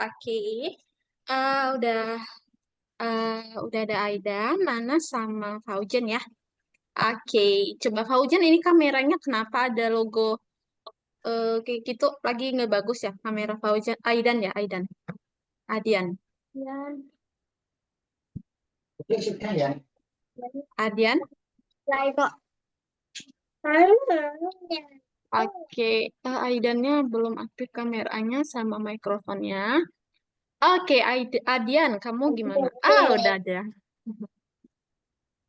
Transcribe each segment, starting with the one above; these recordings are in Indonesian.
Oke. Udah udah ada Aida, Nana sama Faujen ya. Oke, coba Faujen ini kameranya kenapa ada logo kayak gitu lagi nggak bagus ya kamera Faujen? Aidan ya, Aidan. Adian. Dan Adian. lain kok. Oke, Aidannya belum aktif kameranya sama mikrofonnya. Oke, Adian, kamu gimana? Udah ada.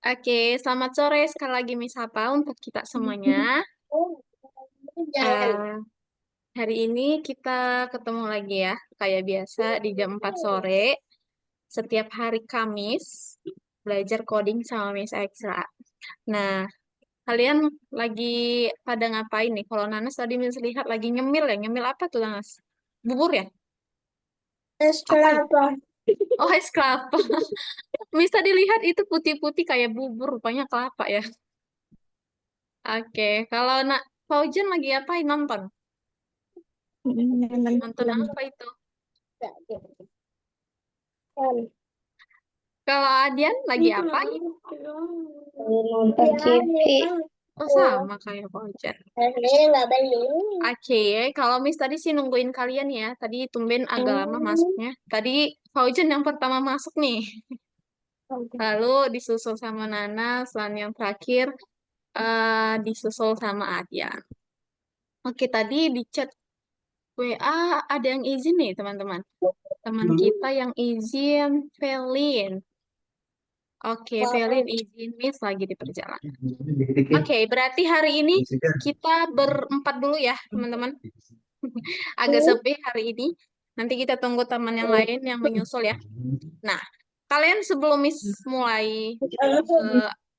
Oke, selamat sore sekali lagi Miss Hapa untuk kita semuanya. Eh, Hari ini kita ketemu lagi ya, kayak biasa di jam 4 sore, setiap hari Kamis, belajar coding sama Miss Extra. Nah, kalian lagi pada ngapain nih? Kalau Nanas tadi Miss lihat lagi nyemil ya, nyemil apa tuh Nanas? Bubur ya? Es Apa ya? kelapa. Oh, es kelapa. Miss tadi lihat itu putih-putih kayak bubur, rupanya kelapa ya. Oke, kalau nak Faujen lagi apain nonton? Nonton Nonton film. apa itu? Kalau Adian lagi apa? Nonton TV. Oh, sama kayak Faujen. Nggak beli. Oke, kalau Miss tadi sih nungguin kalian ya. Tadi tumben agak lama masuknya. Tadi Faujen yang pertama masuk nih. Lalu disusul sama Nana, selan yang terakhir disusul sama Adian. Oke, tadi di chat WA ada yang izin nih, teman-teman. Teman kita yang izin, Felin. Oke, Felin izin Miss lagi di perjalanan. Oke, berarti hari ini kita berempat dulu ya, teman-teman. Agak sepi hari ini. Nanti kita tunggu teman yang lain yang menyusul ya. Nah, kalian sebelum Miss mulai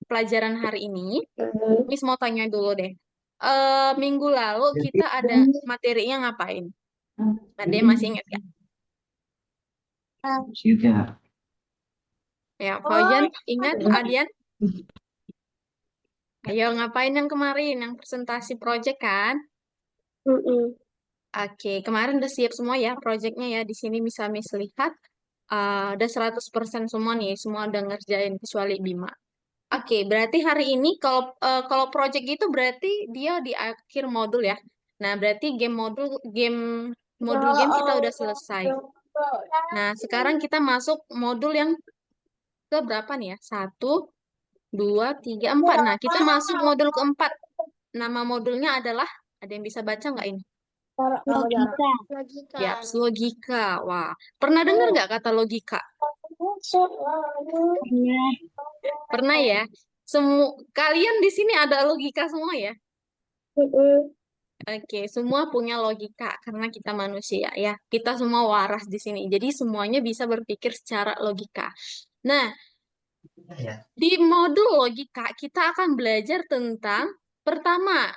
pelajaran hari ini, Miss mau tanya dulu deh. Minggu lalu kita ada materinya ngapain? Ada yang masih ingat ya? Ya, Fauzan ingat, Adian? Ayo ngapain yang kemarin, yang presentasi project kan? Oke, kemarin udah siap semua ya projectnya ya. Di sini bisa Miss lihat. Udah 100% semua nih, semua udah ngerjain kecuali Bima. Oke, berarti hari ini kalau project itu berarti dia di akhir modul ya. Nah, berarti game kita udah selesai. Nah, sekarang kita masuk modul yang ke berapa nih ya? Satu, dua, tiga, empat. Nah, kita masuk modul keempat. Nama modulnya adalah, ada yang bisa baca nggak ini? Logika. Ya, logika. Wah, pernah dengar nggak kata logika? Iya. Pernah ya? Kalian di sini ada logika semua ya? Oke, semua punya logika karena kita manusia ya. Kita semua waras di sini. Jadi semuanya bisa berpikir secara logika. Nah, di modul logika kita akan belajar tentang pertama,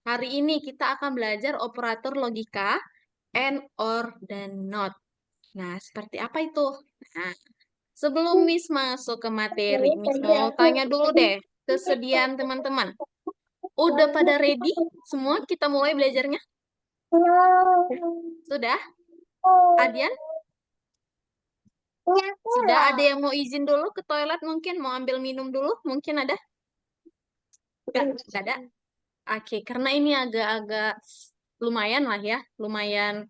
hari ini kita akan belajar operator logika and, or, dan not. Nah, seperti apa itu? Nah, sebelum Miss masuk ke materi, Miss mau tanya dulu deh, kesediaan teman-teman. Udah pada ready? Semua kita mulai belajarnya? Sudah? Adian? Sudah ada yang mau izin dulu ke toilet mungkin? Mau ambil minum dulu? Mungkin ada? Nggak ada? Oke, karena ini agak-agak lumayan lah ya. Lumayan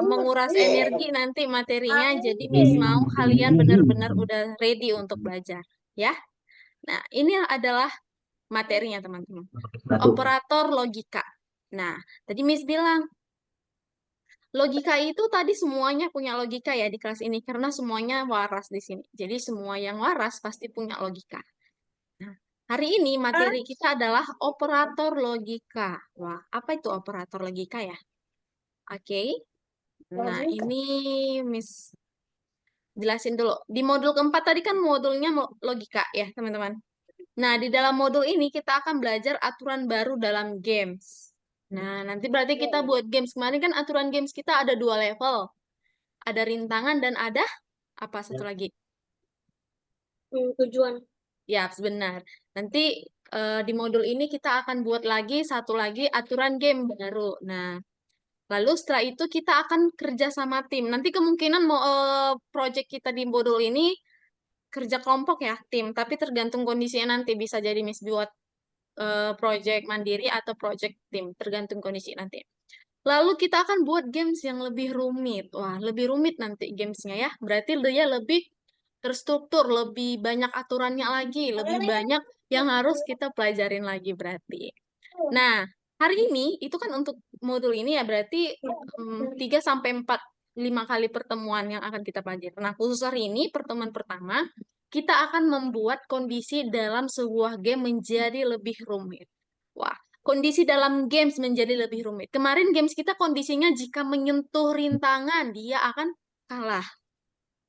menguras energi nanti materinya. Jadi Miss mau kalian benar-benar udah ready untuk belajar. Ya. Nah, ini adalah materinya teman-teman. Operator logika. Nah, tadi Miss bilang, logika itu tadi semuanya punya logika ya di kelas ini karena semuanya waras di sini. Jadi semua yang waras pasti punya logika. Nah, hari ini materi kita adalah operator logika. Wah, apa itu operator logika ya? Oke. Nah, ini Miss jelasin dulu. Di modul keempat tadi kan modulnya logika ya, teman-teman. Nah, di dalam modul ini kita akan belajar aturan baru dalam games. Nah, nanti berarti kita buat games. Kemarin kan aturan games kita ada 2 level. Ada rintangan dan ada apa satu lagi? Tujuan. Ya, benar. Nanti di modul ini kita akan buat lagi satu lagi aturan game baru. Nah, Lalu setelah itu kita akan kerja sama tim. Nanti kemungkinan mau project kita di modul ini kerja kelompok ya, tim. Tapi tergantung kondisinya nanti bisa jadi Miss buat project mandiri atau project tim, tergantung kondisi nanti. Lalu kita akan buat games yang lebih rumit. Wah, lebih rumit nanti gamesnya ya. Berarti dia lebih terstruktur, lebih banyak aturannya lagi, lebih banyak yang harus kita pelajarin lagi berarti. Nah, hari ini itu kan untuk modul ini ya berarti 3 sampai 4 5 kali pertemuan yang akan kita pelajari. Nah, khusus hari ini pertemuan pertama kita akan membuat kondisi dalam sebuah game menjadi lebih rumit. Wah, kondisi dalam games menjadi lebih rumit. Kemarin games kita kondisinya jika menyentuh rintangan dia akan kalah.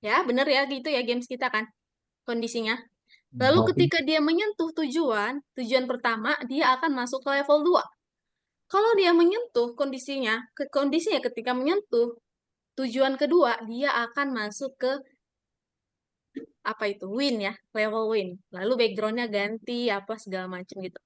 Ya, bener ya gitu ya games kita kan kondisinya. Lalu ketika dia menyentuh tujuan, tujuan pertama dia akan masuk ke level 2. Kalau dia menyentuh kondisinya ketika menyentuh tujuan kedua, dia akan masuk ke apa itu win ya, level win. Lalu backgroundnya ganti apa segala macam gitu.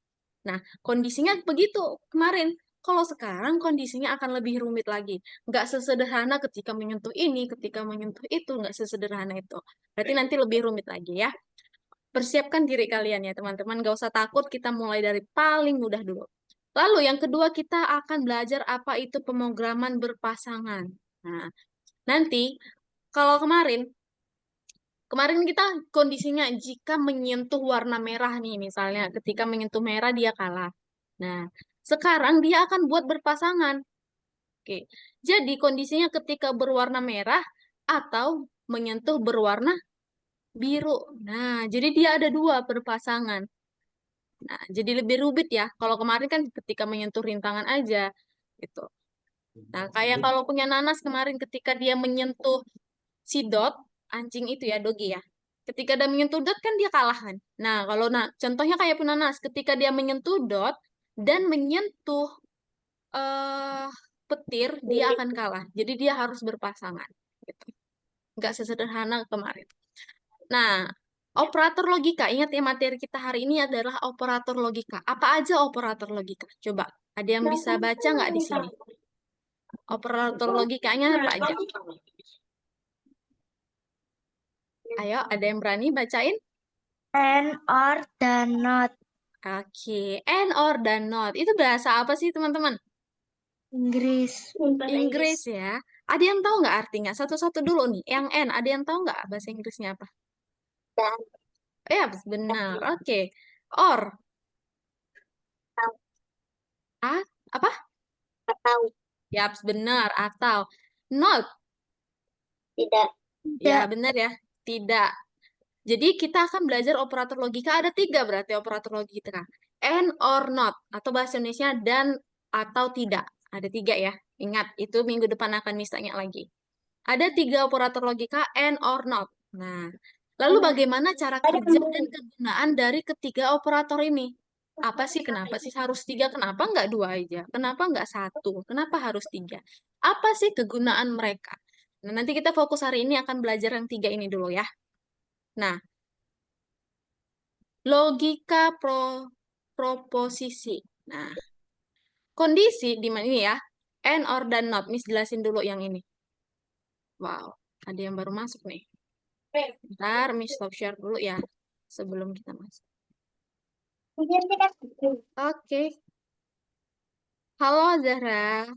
Nah, kondisinya begitu kemarin. Kalau sekarang kondisinya akan lebih rumit lagi. Nggak sesederhana ketika menyentuh ini, ketika menyentuh itu, nggak sesederhana itu. Berarti nanti lebih rumit lagi ya. Persiapkan diri kalian ya teman-teman. Nggak usah takut, kita mulai dari paling mudah dulu. Lalu yang kedua kita akan belajar apa itu pemrograman berpasangan. Nah, nanti kalau kemarin kita kondisinya jika menyentuh warna merah nih misalnya, ketika menyentuh merah dia kalah. Nah, sekarang dia akan buat berpasangan. Oke. Jadi kondisinya ketika berwarna merah atau menyentuh berwarna biru. Nah, jadi dia ada dua berpasangan. Nah, jadi lebih rumit ya. Kalau kemarin kan ketika menyentuh rintangan aja gitu. Nah, kayak kalau punya nanas kemarin ketika dia menyentuh si dot, anjing itu ya, dogi ya. Ketika dia menyentuh dot kan dia kalah kan. Nah, kalau contohnya kayak punya nanas, ketika dia menyentuh dot dan menyentuh eh petir, dia akan kalah. Jadi dia harus berpasangan gitu. Nggak sesederhana kemarin. Nah, operator logika, ingat ya materi kita hari ini adalah operator logika. Apa aja operator logika? Coba, ada yang bisa baca nggak di sini? Operator logikanya apa aja? Ayo, ada yang berani bacain? And or dan not. Oke, and or dan not. Itu bahasa apa sih teman-teman? Inggris. Inggris ya. Ada yang tahu nggak artinya? Satu-satu dulu nih. Yang N, ada yang tahu nggak bahasa Inggrisnya apa? Dan Ya, benar. Oke. Or. A, apa? atau Ya, benar. Atau. Not. tidak. Ya, benar ya. Tidak. Jadi kita akan belajar operator logika. Ada 3 berarti operator logika. And or not. Atau bahasa Indonesia dan atau tidak. Ada 3 ya. Ingat, itu minggu depan akan misalnya lagi. Ada 3 operator logika and or not. Nah, lalu bagaimana cara kerja dan kegunaan dari ketiga operator ini? Apa sih, kenapa sih harus 3? Kenapa nggak 2 aja? Kenapa nggak 1? Kenapa harus 3? Apa sih kegunaan mereka? Nah, nanti kita fokus hari ini akan belajar yang 3 ini dulu ya. Nah, logika proposisi. Nah, kondisi di mana ini ya? And or dan not. Miss jelasin dulu yang ini. Wow, ada yang baru masuk nih. Bentar, Miss stop share dulu ya. Sebelum kita masuk. Oke. Halo Zahra.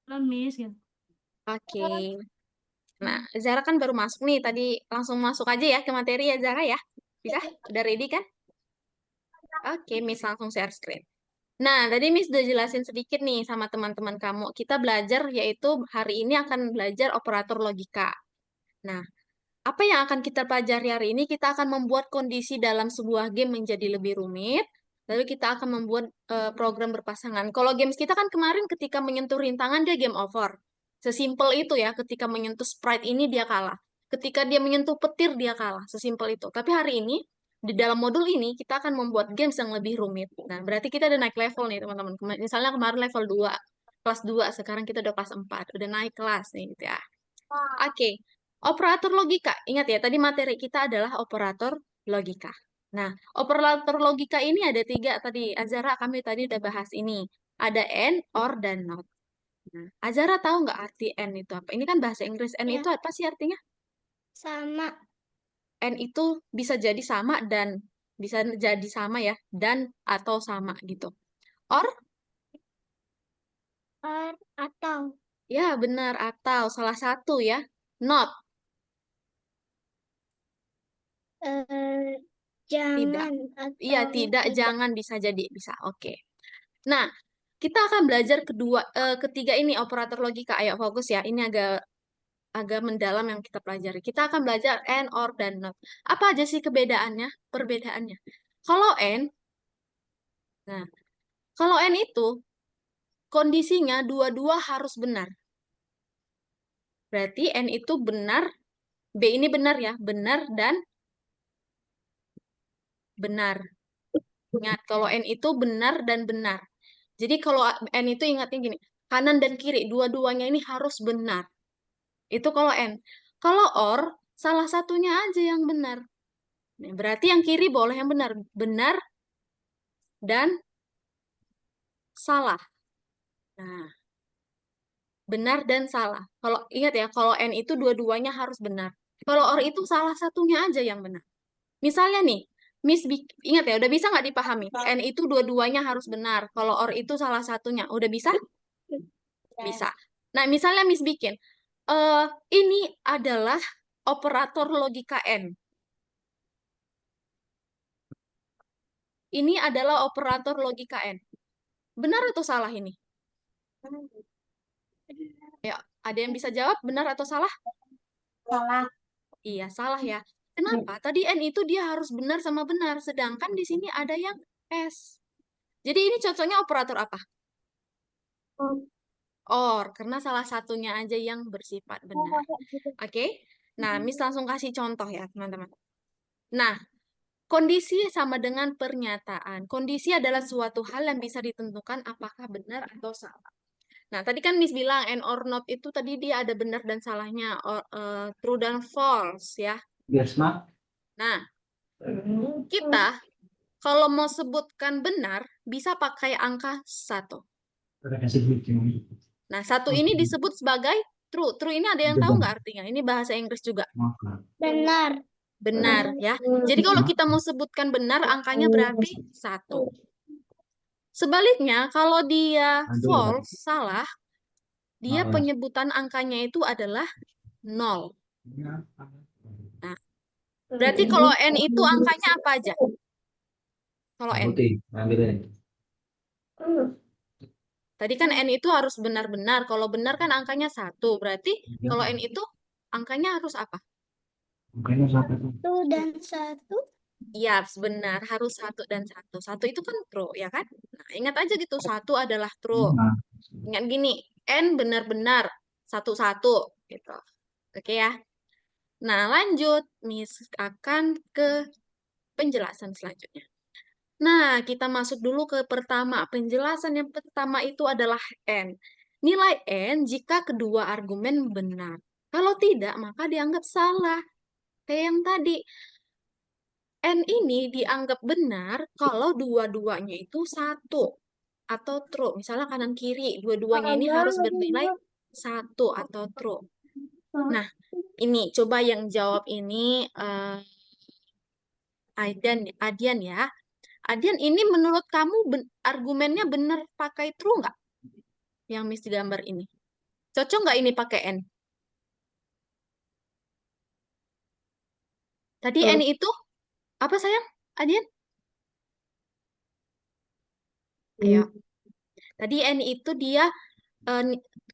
Halo Miss, ya. Oke. Nah, Zahra kan baru masuk nih. Tadi langsung masuk aja ya ke materi ya Zahra ya. Bisa? Udah ready kan? Oke, Miss langsung share screen. Nah, tadi Miss udah jelasin sedikit nih sama teman-teman kamu. Kita belajar yaitu hari ini akan belajar operator logika. Nah, apa yang akan kita pelajari hari ini? Kita akan membuat kondisi dalam sebuah game menjadi lebih rumit. Lalu kita akan membuat program berpasangan. Kalau games kita kan kemarin ketika menyentuh rintangan dia game over. Sesimpel itu ya, ketika menyentuh sprite ini dia kalah. Ketika dia menyentuh petir dia kalah. Sesimpel itu. Tapi hari ini di dalam modul ini kita akan membuat games yang lebih rumit. Nah, berarti kita udah naik level nih teman-teman. Misalnya kemarin level 2, kelas 2, sekarang kita udah kelas 4, udah naik kelas nih gitu ya. Oke. Operator logika. Ingat ya, tadi materi kita adalah operator logika. Nah, operator logika ini ada 3 tadi. Azara, kami tadi udah bahas ini. Ada and, or, dan not. Nah, Azara tahu nggak arti and itu apa? Ini kan bahasa Inggris. And Ya. itu apa sih artinya? Sama. And itu bisa jadi sama dan bisa jadi sama ya, dan atau sama gitu. Or, Or atau. ya benar, atau salah satu ya. Not, Eh, tidak. jangan Iya, atau tidak, tidak. jangan bisa jadi, bisa. Oke. Nah, kita akan belajar ketiga ini operator logika. Ayo fokus ya. Ini agak agak mendalam yang kita pelajari. Kita akan belajar and, or, dan not. Apa aja sih kebedaannya? Perbedaannya. Kalau and, nah, kalau and itu kondisinya dua-dua harus benar. Berarti N itu benar, B ini benar ya, benar dan benar. Ingat, kalau N itu benar dan benar. Jadi kalau N itu ingatnya gini, kanan dan kiri, dua-duanya ini harus benar. Itu kalau N. Kalau OR, salah satunya aja yang benar. Nah, berarti yang kiri boleh yang benar. Benar dan salah. Nah, benar dan salah. Kalau ingat ya, kalau N itu dua-duanya harus benar. Kalau OR itu salah satunya aja yang benar. Misalnya nih, ingat ya, udah bisa nggak dipahami? N itu dua-duanya harus benar. Kalau OR itu salah satunya. Udah bisa? Bisa. Nah, misalnya Miss bikin, eh ini adalah operator logika N. Ini adalah operator logika N. Benar atau salah ini? Ya, ada yang bisa jawab benar atau salah? Salah. Iya, salah ya. Kenapa? Tadi N itu dia harus benar sama benar, sedangkan di sini ada yang S. Jadi ini cocoknya operator apa? Or, karena salah satunya aja yang bersifat benar. Oke? Nah, Miss langsung kasih contoh ya, teman-teman. Nah, kondisi sama dengan pernyataan. Kondisi adalah suatu hal yang bisa ditentukan apakah benar atau salah. Nah, tadi kan Miss bilang and or not itu tadi dia ada benar dan salahnya, true dan false ya. Yes, Mak. Nah, kita kalau mau sebutkan benar bisa pakai angka 1. Udah kasih duit ini. Nah, 1 ini disebut sebagai true. True ini ada yang tahu nggak artinya? Ini bahasa Inggris juga. Benar. Benar ya. Jadi kalau kita mau sebutkan benar, angkanya berarti 1. Sebaliknya, kalau dia false, salah, dia penyebutan angkanya itu adalah 0. Nah, berarti kalau N itu angkanya apa aja? Kalau N. Putih, ambilin. Tadi kan N itu harus benar-benar. Kalau benar kan angkanya 1. Berarti kalau N itu angkanya harus apa? Mungkin sampai tuh. 1 dan 1. Iya, benar. Harus 1 dan 1. 1 itu kan true, ya kan? Nah, ingat aja gitu. 1 adalah true. Nah, Ingat gini, N benar-benar. 1-1. Gitu. Oke ya. Nah, lanjut. Miss akan ke penjelasan selanjutnya. Nah, kita masuk dulu ke pertama. Penjelasan yang pertama itu adalah N. Nilai N jika kedua argumen benar. Kalau tidak, maka dianggap salah. Kayak yang tadi. N ini dianggap benar kalau dua-duanya itu 1 atau true. Misalnya kanan kiri, dua-duanya ini harus bernilai 1 atau true. Nah, ini coba yang jawab ini Adian ya. Adian, ini menurut kamu argumennya benar pakai true nggak? Yang Miss gambar ini. Cocok nggak ini pakai N? Tadi N itu apa sayang? Adian? Ayo. Tadi N itu dia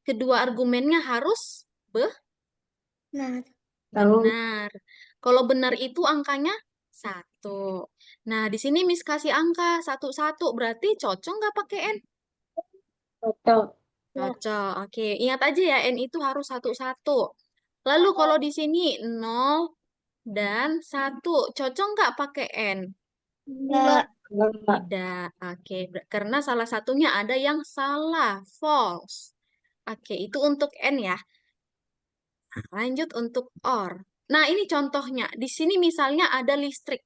kedua argumennya harus Nah, benar. Kalau benar itu angkanya 1. Nah, di sini Miss kasih angka 1-1. Berarti cocok nggak pakai N? betul. Cocok. Oke, ingat aja ya, N itu harus 1-1. Lalu kalau di sini 0 dan 1. Cocok nggak pakai N? Enggak. Tidak. Oke, karena salah satunya ada yang salah, false. Oke, itu untuk N ya. Nah, lanjut untuk OR. Nah, ini contohnya. Di sini misalnya ada listrik.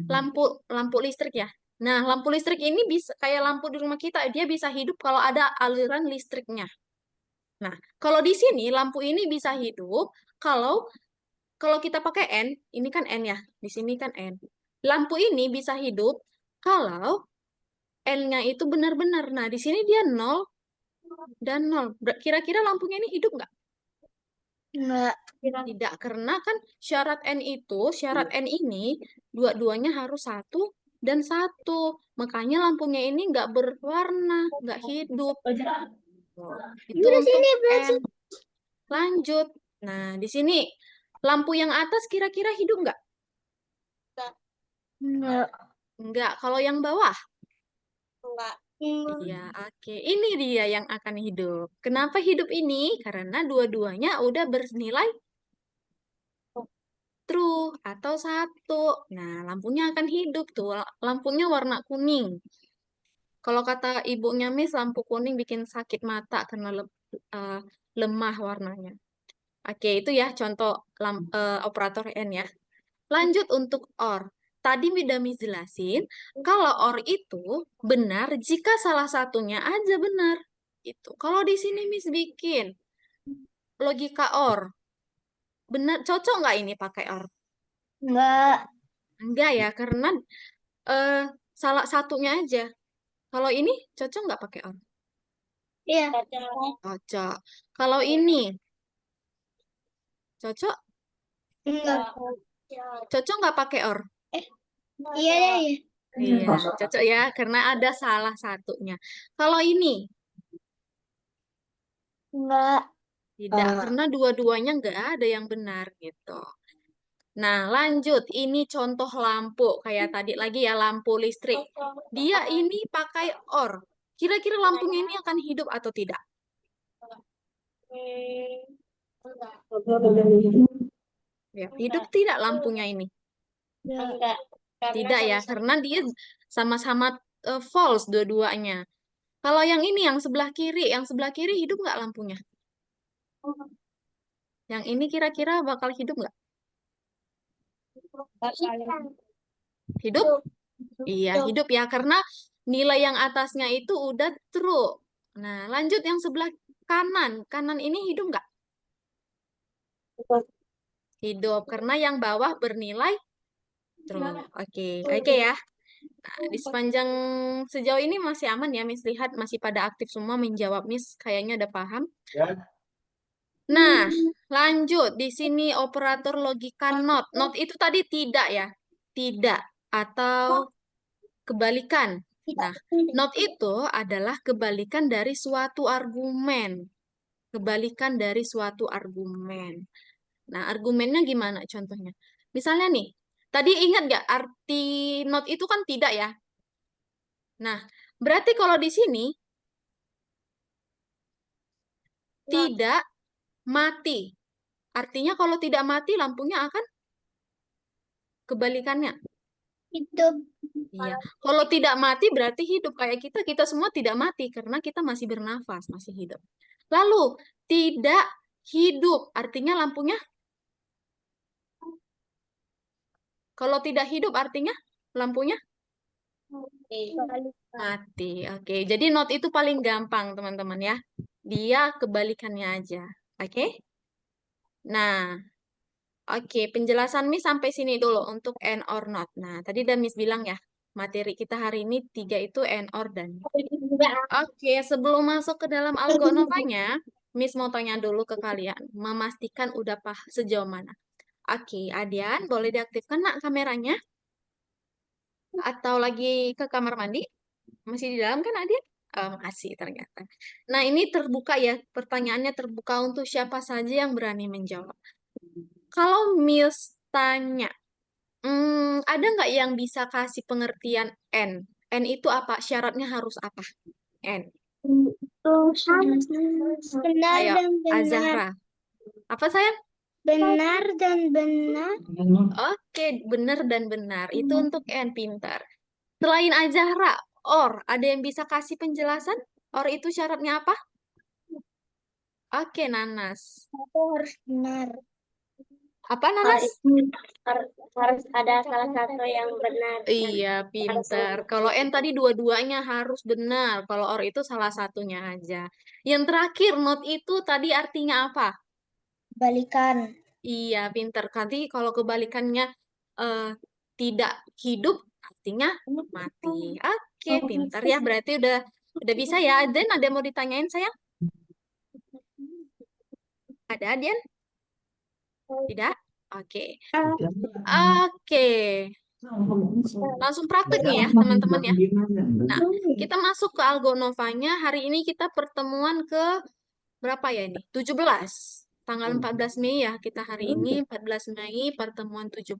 lampu listrik ya. Nah, lampu listrik ini bisa kayak lampu di rumah kita, dia bisa hidup kalau ada aliran listriknya. Nah, kalau di sini lampu ini bisa hidup kalau kalau kita pakai N, ini kan N ya, di sini kan N. Lampu ini bisa hidup kalau N-nya itu benar-benar. Nah, di sini dia 0 dan 0. Kira-kira lampunya ini hidup nggak? Enggak. Tidak, karena kan syarat N ini dua-duanya harus 1 dan 1. Makanya lampunya ini nggak berwarna, nggak hidup. Itu Udah untuk sini N. belajar. Lanjut. Nah, di sini lampu yang atas kira-kira hidup nggak? Enggak. Nggak. Kalau yang bawah? Enggak. Iya, oke. Ini dia yang akan hidup. Kenapa hidup ini? Karena dua-duanya udah bernilai true atau 1. Nah, lampunya akan hidup tuh. Lampunya warna kuning. Kalau kata ibunya Miss, lampu kuning bikin sakit mata karena eh, lemah warnanya. Oke, itu ya contoh operator N ya. Lanjut untuk OR. Tadi udah Miss jelasin, kalau OR itu benar jika salah satunya aja benar. Itu. Kalau di sini Miss bikin logika OR. Benar, cocok nggak ini pakai OR? Enggak. Enggak ya, karena eh, salah satunya aja. Kalau ini cocok nggak pakai OR? Iya. Cocok. Kalau ini cocok? Enggak. Cocok nggak pakai OR? Iya deh. Iya, cocok ya, karena ada salah satunya. Kalau ini Enggak. tidak, karena dua-duanya nggak ada yang benar gitu. Nah, lanjut. Ini contoh lampu. Kayak tadi lagi ya, lampu listrik. Dia ini pakai OR. Kira-kira lampunya ini akan hidup atau tidak? Ya, hidup tidak lampunya ini? Enggak. Tidak ya, karena dia sama-sama false dua-duanya. Kalau yang ini, yang sebelah kiri hidup nggak lampunya? Yang ini kira-kira bakal hidup nggak? Hidup? Iya, hidup ya, karena nilai yang atasnya itu udah true. Nah, lanjut yang sebelah kanan. Kanan ini hidup nggak? Hidup, karena yang bawah bernilai true. Oke, oke ya. Nah, di sepanjang sejauh ini masih aman ya, Miss. Lihat masih pada aktif semua menjawab, Miss. Kayaknya udah paham. Nah, lanjut. Di sini operator logika not. Not itu tadi tidak ya? Tidak. Atau kebalikan. Nah, not itu adalah kebalikan dari suatu argumen. Kebalikan dari suatu argumen. Nah, argumennya gimana contohnya? Misalnya nih, tadi ingat nggak arti not itu kan tidak ya? Nah, berarti kalau di sini tidak mati. Artinya kalau tidak mati lampunya akan kebalikannya. Hidup. Iya. Kalau tidak mati berarti hidup. Kayak kita semua tidak mati karena kita masih bernafas, masih hidup. Lalu, tidak hidup. Artinya lampunya, kalau tidak hidup artinya lampunya mati. Oke, jadi not itu paling gampang, teman-teman ya. Dia kebalikannya aja. Oke? Nah, oke, penjelasan Miss sampai sini dulu untuk and or not. Nah, tadi udah Miss bilang ya, materi kita hari ini 3 itu and or dan. Oke, sebelum masuk ke dalam algo novanya, Miss mau tanya dulu ke kalian, memastikan udah sejauh mana. Oke, Adian, boleh diaktifkan nak kameranya? Atau lagi ke kamar mandi? Masih di dalam kan Adian? Oh, makasih ternyata. Nah, ini terbuka ya, pertanyaannya terbuka untuk siapa saja yang berani menjawab. Kalau Miss tanya, ada nggak yang bisa kasih pengertian N? N itu apa? Syaratnya harus apa? N. Benar Ayo, dan benar. Azahra. Apa sayang? Benar dan benar. Oke, benar dan benar. Itu untuk N, pintar. Selain Azahra, or, ada yang bisa kasih penjelasan? Or itu syaratnya apa? Oke, Nanas. Aku harus benar. Apa, Nanas? Harus ada salah satu yang benar. Iya, pinter. Kalau N tadi dua-duanya harus benar. Kalau OR itu salah satunya aja. Yang terakhir, not itu tadi artinya apa? Balikan. Iya, pinter. Nanti kalau kebalikannya eh, tidak hidup, artinya mati. Oke, pinter ya. Berarti udah bisa ya. Dan ada yang mau ditanyain saya? Ada, Dian? Tidak? Oke. Oke. Langsung praktek nih ya, teman-teman ya. Nah, kita masuk ke Algonovanya. Hari ini kita pertemuan ke berapa ya ini? 17. Tanggal 14 Mei ya. Kita hari ini 14 Mei pertemuan 17.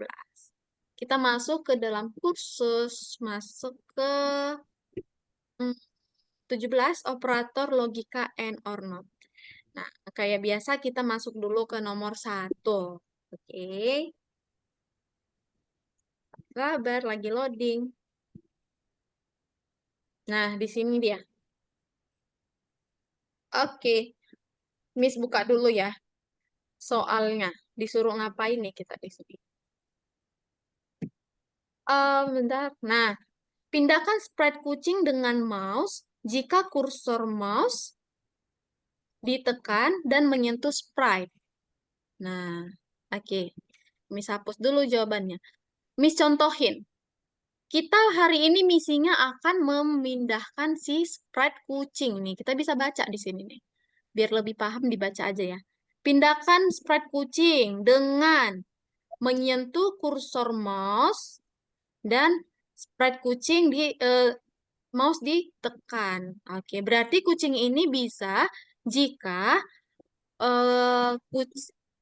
Kita masuk ke dalam kursus, masuk ke 17 operator logika and or not. Nah, kayak biasa kita masuk dulu ke nomor 1. Oke. Sabar, lagi loading. Nah, di sini dia. Oke. Miss buka dulu ya. Soalnya. Disuruh ngapain nih kita di sini? Bentar. Nah, pindahkan sprite kucing dengan mouse jika kursor mouse ditekan dan menyentuh sprite. Nah, oke. Miss hapus dulu jawabannya. Miss contohin. Kita hari ini misinya akan memindahkan si sprite kucing nih. Kita bisa baca di sini nih. Biar lebih paham dibaca aja ya. Pindahkan sprite kucing dengan menyentuh kursor mouse dan sprite kucing di mouse ditekan. Oke, berarti kucing ini bisa jika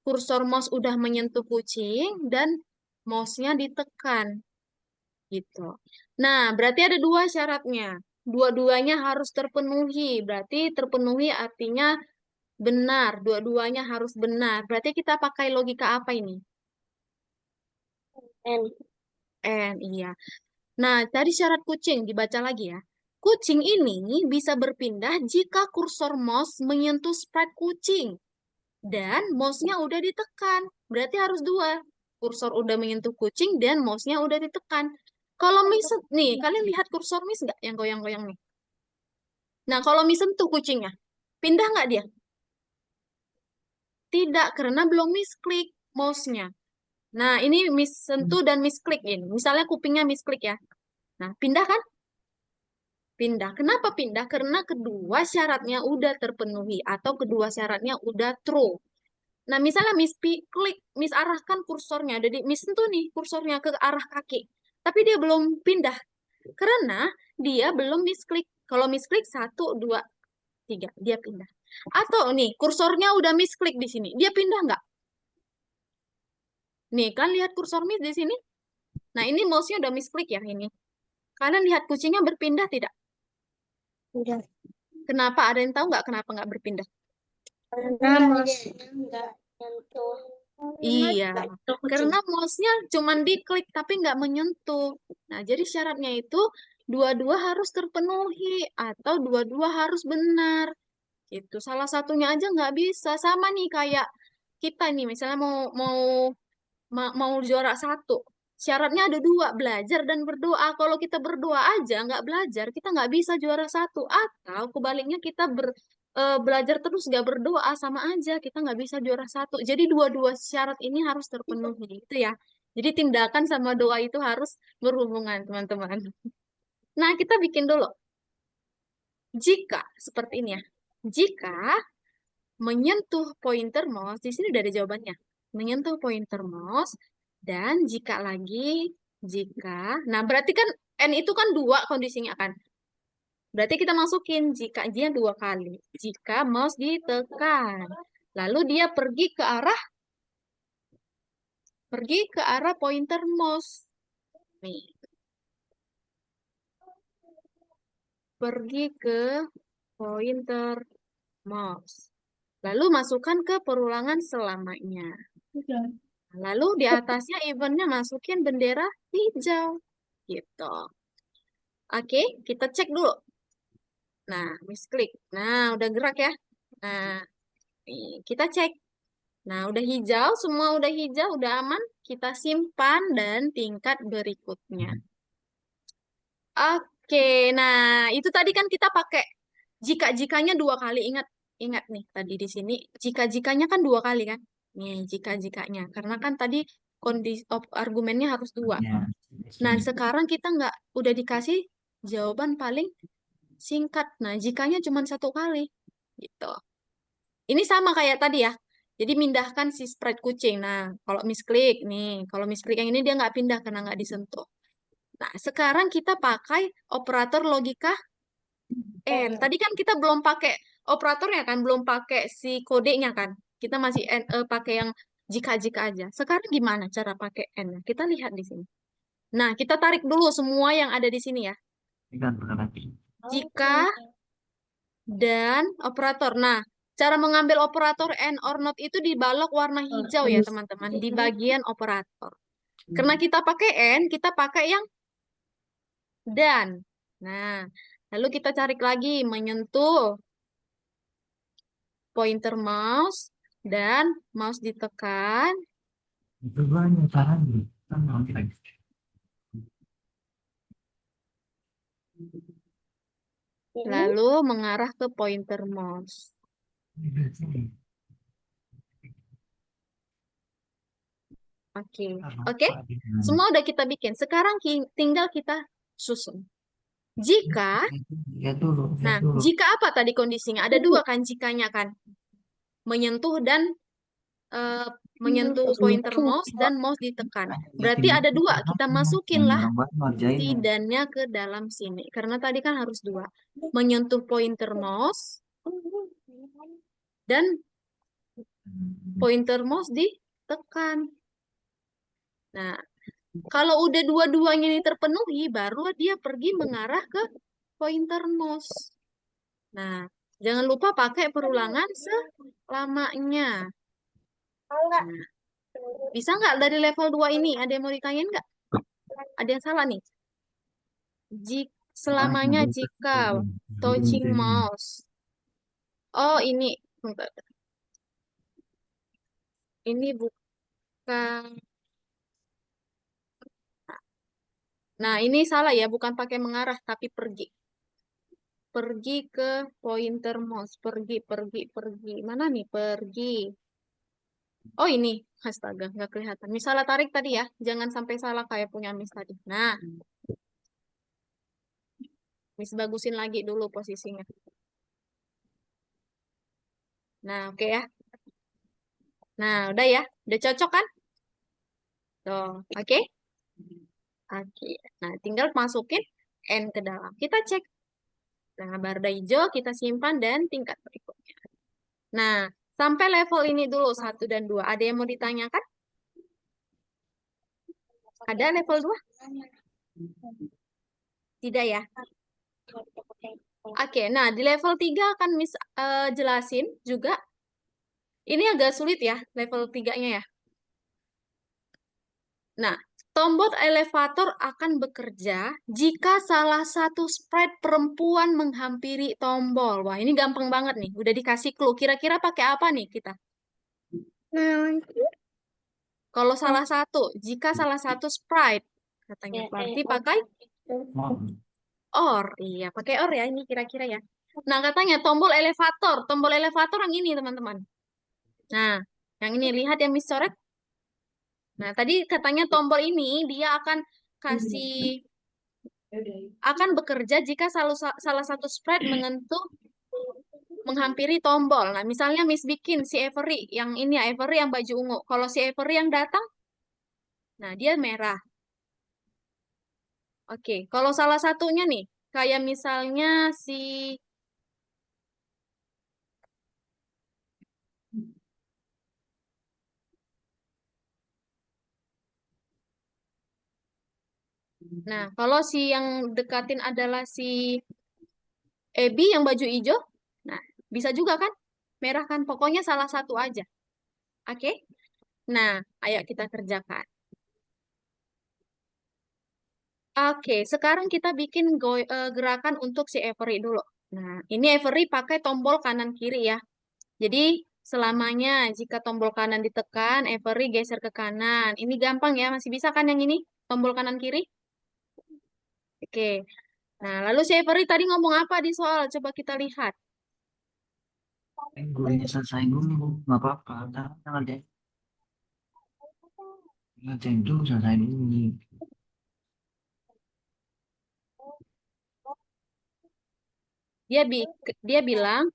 kursor mouse udah menyentuh kucing dan mouse-nya ditekan. Gitu. Nah, berarti ada dua syaratnya. Dua-duanya harus terpenuhi. Berarti terpenuhi artinya benar. Dua-duanya harus benar. Berarti kita pakai logika apa ini? N. N, iya. Nah, tadi syarat kucing, dibaca lagi ya. Kucing ini bisa berpindah jika kursor mouse menyentuh sprite kucing. Dan mouse-nya udah ditekan. Berarti harus dua. Kursor udah menyentuh kucing dan mouse-nya udah ditekan. Kalau Miss, nih, kalian lihat kursor Miss nggak yang goyang-goyang nih? Nah, kalau Miss sentuh kucingnya, pindah nggak dia? Tidak, karena belum Miss klik mouse-nya. Nah, ini Miss sentuh dan Miss klik ini. Misalnya kupingnya Miss klik ya. Nah, pindah kan? Pindah. Kenapa pindah? Karena kedua syaratnya udah terpenuhi atau kedua syaratnya udah true. Nah, misalnya klik, Miss arahkan kursornya, jadi Miss sentuh nih kursornya ke arah kaki. Tapi dia belum pindah. Karena dia belum Miss klik. Kalau Miss klik, 1, 2, 3, dia pindah. Atau nih, kursornya udah Miss klik di sini. Dia pindah nggak? Nih, kan lihat kursor Miss di sini? Nah, ini mouse-nya udah Miss klik ya ini. Kalian lihat kucingnya berpindah tidak? Udah. Kenapa? Ada yang tahu nggak kenapa nggak berpindah? Karena mouse-nya nggak nyentuh. Iya, karena mouse-nya cuma diklik tapi nggak menyentuh. Nah, jadi syaratnya itu dua-dua harus terpenuhi atau dua-dua harus benar. Itu salah satunya aja nggak bisa. Sama nih kayak kita nih, misalnya mau juara 1. Syaratnya ada 2, belajar dan berdoa. Kalau kita berdoa aja nggak belajar, kita nggak bisa juara 1. Atau kebaliknya kita belajar terus nggak berdoa, sama aja kita nggak bisa juara 1. Jadi dua-dua syarat ini harus terpenuhi gitu ya. Jadi tindakan sama doa itu harus berhubungan, teman-teman. Nah, kita bikin dulu. Jika seperti ini ya. Jika menyentuh pointer mouse, di sini udah ada jawabannya. Menyentuh pointer mouse, dan jika lagi, nah berarti kan N itu kan 2 kondisinya kan. Berarti kita masukin jika dia 2 kali. Jika mouse ditekan. Lalu dia pergi ke arah pointer mouse. Nih. Pergi ke pointer mouse. Lalu masukkan ke perulangan selamanya. Lalu di atasnya eventnya masukin bendera hijau. Gitu. Oke, kita cek dulu. Nah, misklik. Nah, udah gerak ya. Nah, nih, kita cek. Nah, udah hijau, semua udah hijau, udah aman. Kita simpan dan tingkat berikutnya. Oke, nah itu tadi kan kita pakai jika-jikanya 2 kali. Ingat nih tadi di sini jika-jikanya kan 2 kali kan? Nih jika-jikanya. Karena kan tadi kondisi argumennya harus 2. Ya. Nah sekarang kita nggak udah dikasih jawaban paling singkat. Nah jikanya cuma 1 kali gitu. Ini sama kayak tadi ya. Jadi mindahkan si sprite kucing. Nah kalau misklik nih, kalau misklik yang ini dia nggak pindah karena nggak disentuh. Nah, sekarang kita pakai operator logika N. Tadi kan kita belum pakai operatornya kan, belum pakai si kodenya kan. Kita masih pakai yang jika-jika aja. Sekarang gimana cara pakai N? Kita lihat di sini. Nah, kita tarik dulu semua yang ada di sini ya. Ini kan bukan lagi. Jika dan operator. Nah, cara mengambil operator N or not itu di balok warna hijau ya, teman-teman. Di bagian operator. Karena kita pakai N, kita pakai yang dan. Nah, lalu kita cari lagi menyentuh pointer mouse dan mouse ditekan, Itu banyak caranya. Kan mau kita. lalu mengarah ke pointer mouse. Oke, oke. Semua udah kita bikin. Sekarang tinggal kita susun. Jika, Lihat dulu, nah, lihat dulu. jika apa tadi kondisinya? Ada 2 kan jikanya kan? Menyentuh dan menyentuh pointer mouse dan mouse ditekan. Berarti ada 2. Kita masukinlah si dannya ke dalam sini. Karena tadi kan harus 2. Menyentuh pointer mouse dan pointer mouse ditekan. Nah, kalau udah dua-duanya ini terpenuhi, baru dia pergi mengarah ke pointer mouse. Nah, jangan lupa pakai perulangan selamanya. Nah, bisa nggak dari level 2 ini? Ada yang mau ditanyain nggak? Ada yang salah nih? Selamanya jika touching mouse. Oh, ini. Bentar. Ini bukan. Nah, ini salah ya. Bukan pakai mengarah, tapi pergi. Pergi ke pointer mouse. Pergi, pergi, pergi. Mana nih? Pergi. Oh, ini. Astaga, nggak kelihatan. Misalnya tarik tadi ya. Jangan sampai salah kayak punya Miss tadi. Nah, Miss bagusin lagi dulu posisinya. Nah, oke ya. Nah, udah ya. Udah cocok kan? Tuh, oke? Oke. Nah, tinggal masukin N ke dalam. Kita cek. Nah, barda hijau kita simpan dan tingkat berikutnya. Nah, sampai level ini dulu 1 dan 2. Ada yang mau ditanyakan? Ada level 2? Tidak ya? Oke, nah di level 3 akan Miss jelasin juga. Ini agak sulit ya, level 3-nya ya. Nah, tombol elevator akan bekerja jika salah satu sprite perempuan menghampiri tombol. Wah, ini gampang banget nih. Udah dikasih clue. Kira-kira pakai apa nih kita? Kalau salah satu, jika salah satu sprite, katanya. Berarti pakai or. Iya, pakai or ya ini kira-kira ya. Nah, katanya tombol elevator. Tombol elevator yang ini, teman-teman. Nah, yang ini. Lihat yang Miss coret. Nah, tadi katanya tombol ini dia akan bekerja jika salah satu sprite menghampiri tombol. Nah, misalnya Miss bikin si Avery yang ini ya, Avery yang baju ungu. Kalau si Avery yang datang, nah dia merah. Oke, kalau salah satunya nih, kayak misalnya si Nah, kalau si yang dekatin adalah si Ebi yang baju hijau, nah bisa juga kan? Merah kan? Pokoknya salah satu aja. Oke? Nah, ayo kita kerjakan. Oke, sekarang kita bikin gerakan untuk si Avery dulu. Nah, ini Avery pakai tombol kanan kiri ya. Jadi selamanya jika tombol kanan ditekan, Avery geser ke kanan. Ini gampang ya, masih bisa kan yang ini? Tombol kanan kiri? Oke. Nah, lalu si Avery tadi ngomong apa di soal? Coba kita lihat. Gue selesai dulu, nggak apa-apa. Jangan deh. Ngerjain dulu, selesai dulu. Dia bilang,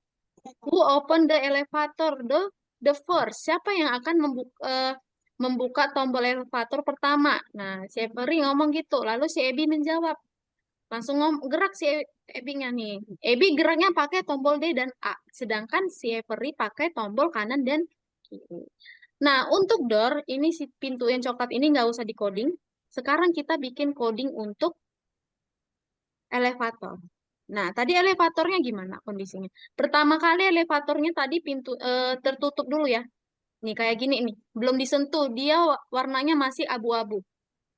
who open the elevator? The first. Siapa yang akan membuka tombol elevator pertama? Nah, si Avery ngomong gitu. Lalu si Abby menjawab. Langsung gerak si Abby-nya nih. Abby geraknya pakai tombol D dan A. Sedangkan si Avery pakai tombol kanan dan kiri. Nah, untuk door, ini si pintu yang coklat ini nggak usah di coding. Sekarang kita bikin coding untuk elevator. Nah, tadi elevatornya gimana kondisinya? Pertama kali elevatornya tadi pintu tertutup dulu ya. Nih kayak gini nih, belum disentuh, dia warnanya masih abu-abu.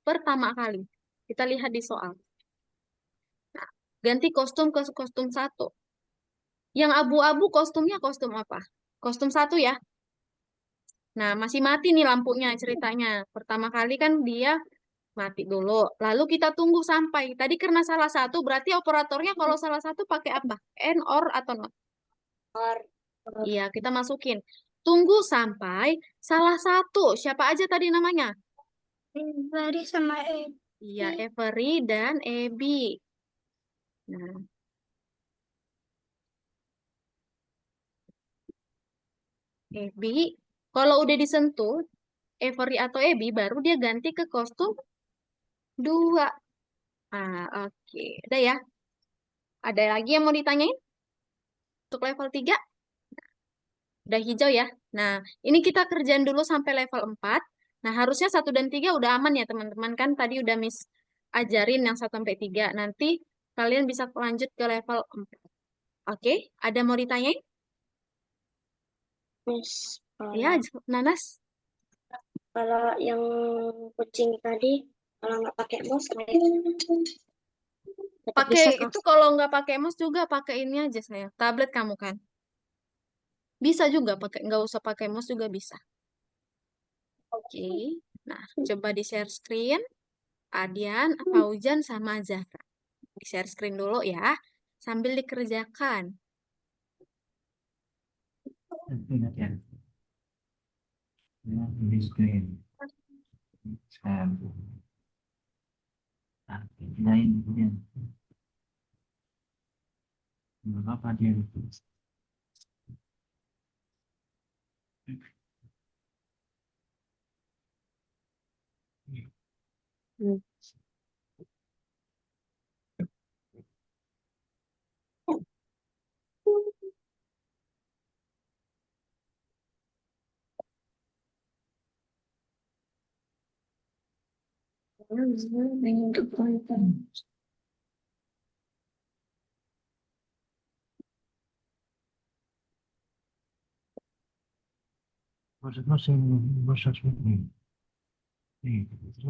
Pertama kali. Kita lihat di soal. Nah, ganti kostum ke kostum satu. Yang abu-abu kostumnya kostum apa? Kostum satu ya. Nah, masih mati nih lampunya ceritanya. Pertama kali kan dia mati dulu. Lalu kita tunggu sampai. Tadi karena salah satu, berarti operatornya kalau salah satu pakai apa? And, or, atau not? Or, Iya, kita masukin. Tunggu sampai salah satu. Siapa aja tadi namanya? Bari sama Iya, Avery dan Abby. Nah, Abby, kalau udah disentuh, Avery atau Abby, baru dia ganti ke kostum 2. Ah, oke. Udah ya. Ada lagi yang mau ditanyain? Untuk level 3? Udah hijau ya. Nah, ini kita kerjain dulu sampai level 4. Nah, harusnya 1 dan 3 udah aman ya, teman-teman. Kan tadi udah Miss ajarin yang 1 sampai 3. Nanti kalian bisa lanjut ke level 4. Oke, ada mau ditanyain? Miss, Ya, Nanas. kalau yang kucing tadi, kalau nggak pakai mouse, tetap Pakai bisa kan? itu kalau nggak pakai mouse juga pakai ini aja saya. Tablet kamu kan. Bisa juga pakai, nggak usah pakai mouse juga bisa. Oke. Nah, coba di share screen. Adian, Fauzan, sama Zahra. Di share screen dulu ya. Sambil dikerjakan. Ingat ya. Ya, di screen. Saya pindahin dia. Nggak apa-apa dia. Masing-masing bahasa sini. Nih, terus.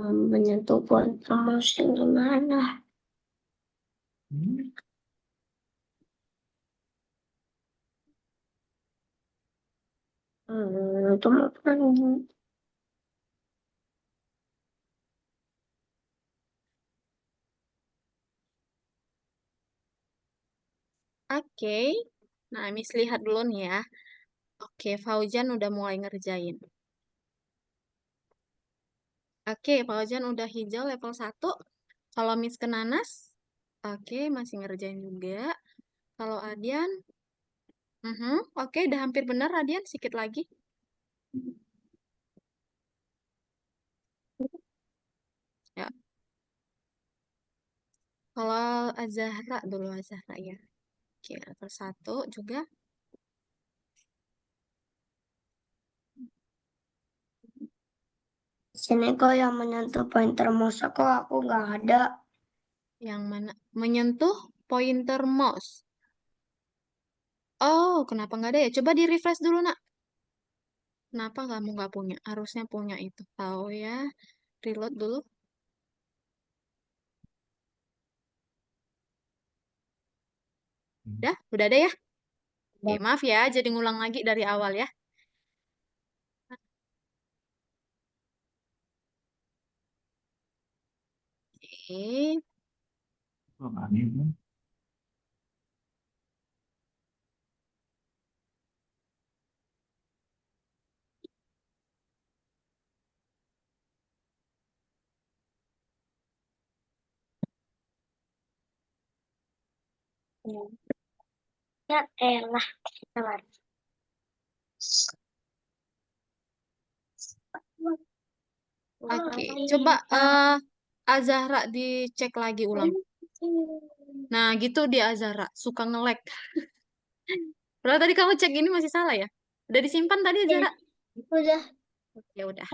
Menyentuh buat mouse yang gimana? Itu apa? Oke. Nah, Miss lihat dulu nih ya. Oke, Fauzan udah mulai ngerjain. Oke, Fauzan udah hijau level 1. Kalau Miss ke Nanas, oke, masih ngerjain juga. Kalau Adian, oke, udah hampir benar Adian, sedikit lagi. Ya. Kalau Azahra dulu Azahra ya. Oke, level 1 juga. Sini kok yang menyentuh pointer mouse aku nggak ada. Yang mana? Menyentuh pointer mouse. Oh, kenapa nggak ada ya? Coba di refresh dulu, nak. Kenapa kamu nggak punya? Harusnya punya itu. Tahu ya. Reload dulu. Udah ada ya? Oke, maaf ya, jadi ngulang lagi dari awal ya. Oke. Oh, aneh. Ya elah, sabar. Oke, coba Azahra dicek lagi ulang. Nah, gitu dia Azahra, suka nge-lag. Padahal tadi kamu cek ini masih salah ya? Udah disimpan tadi Azahra? Udah. Ya udah.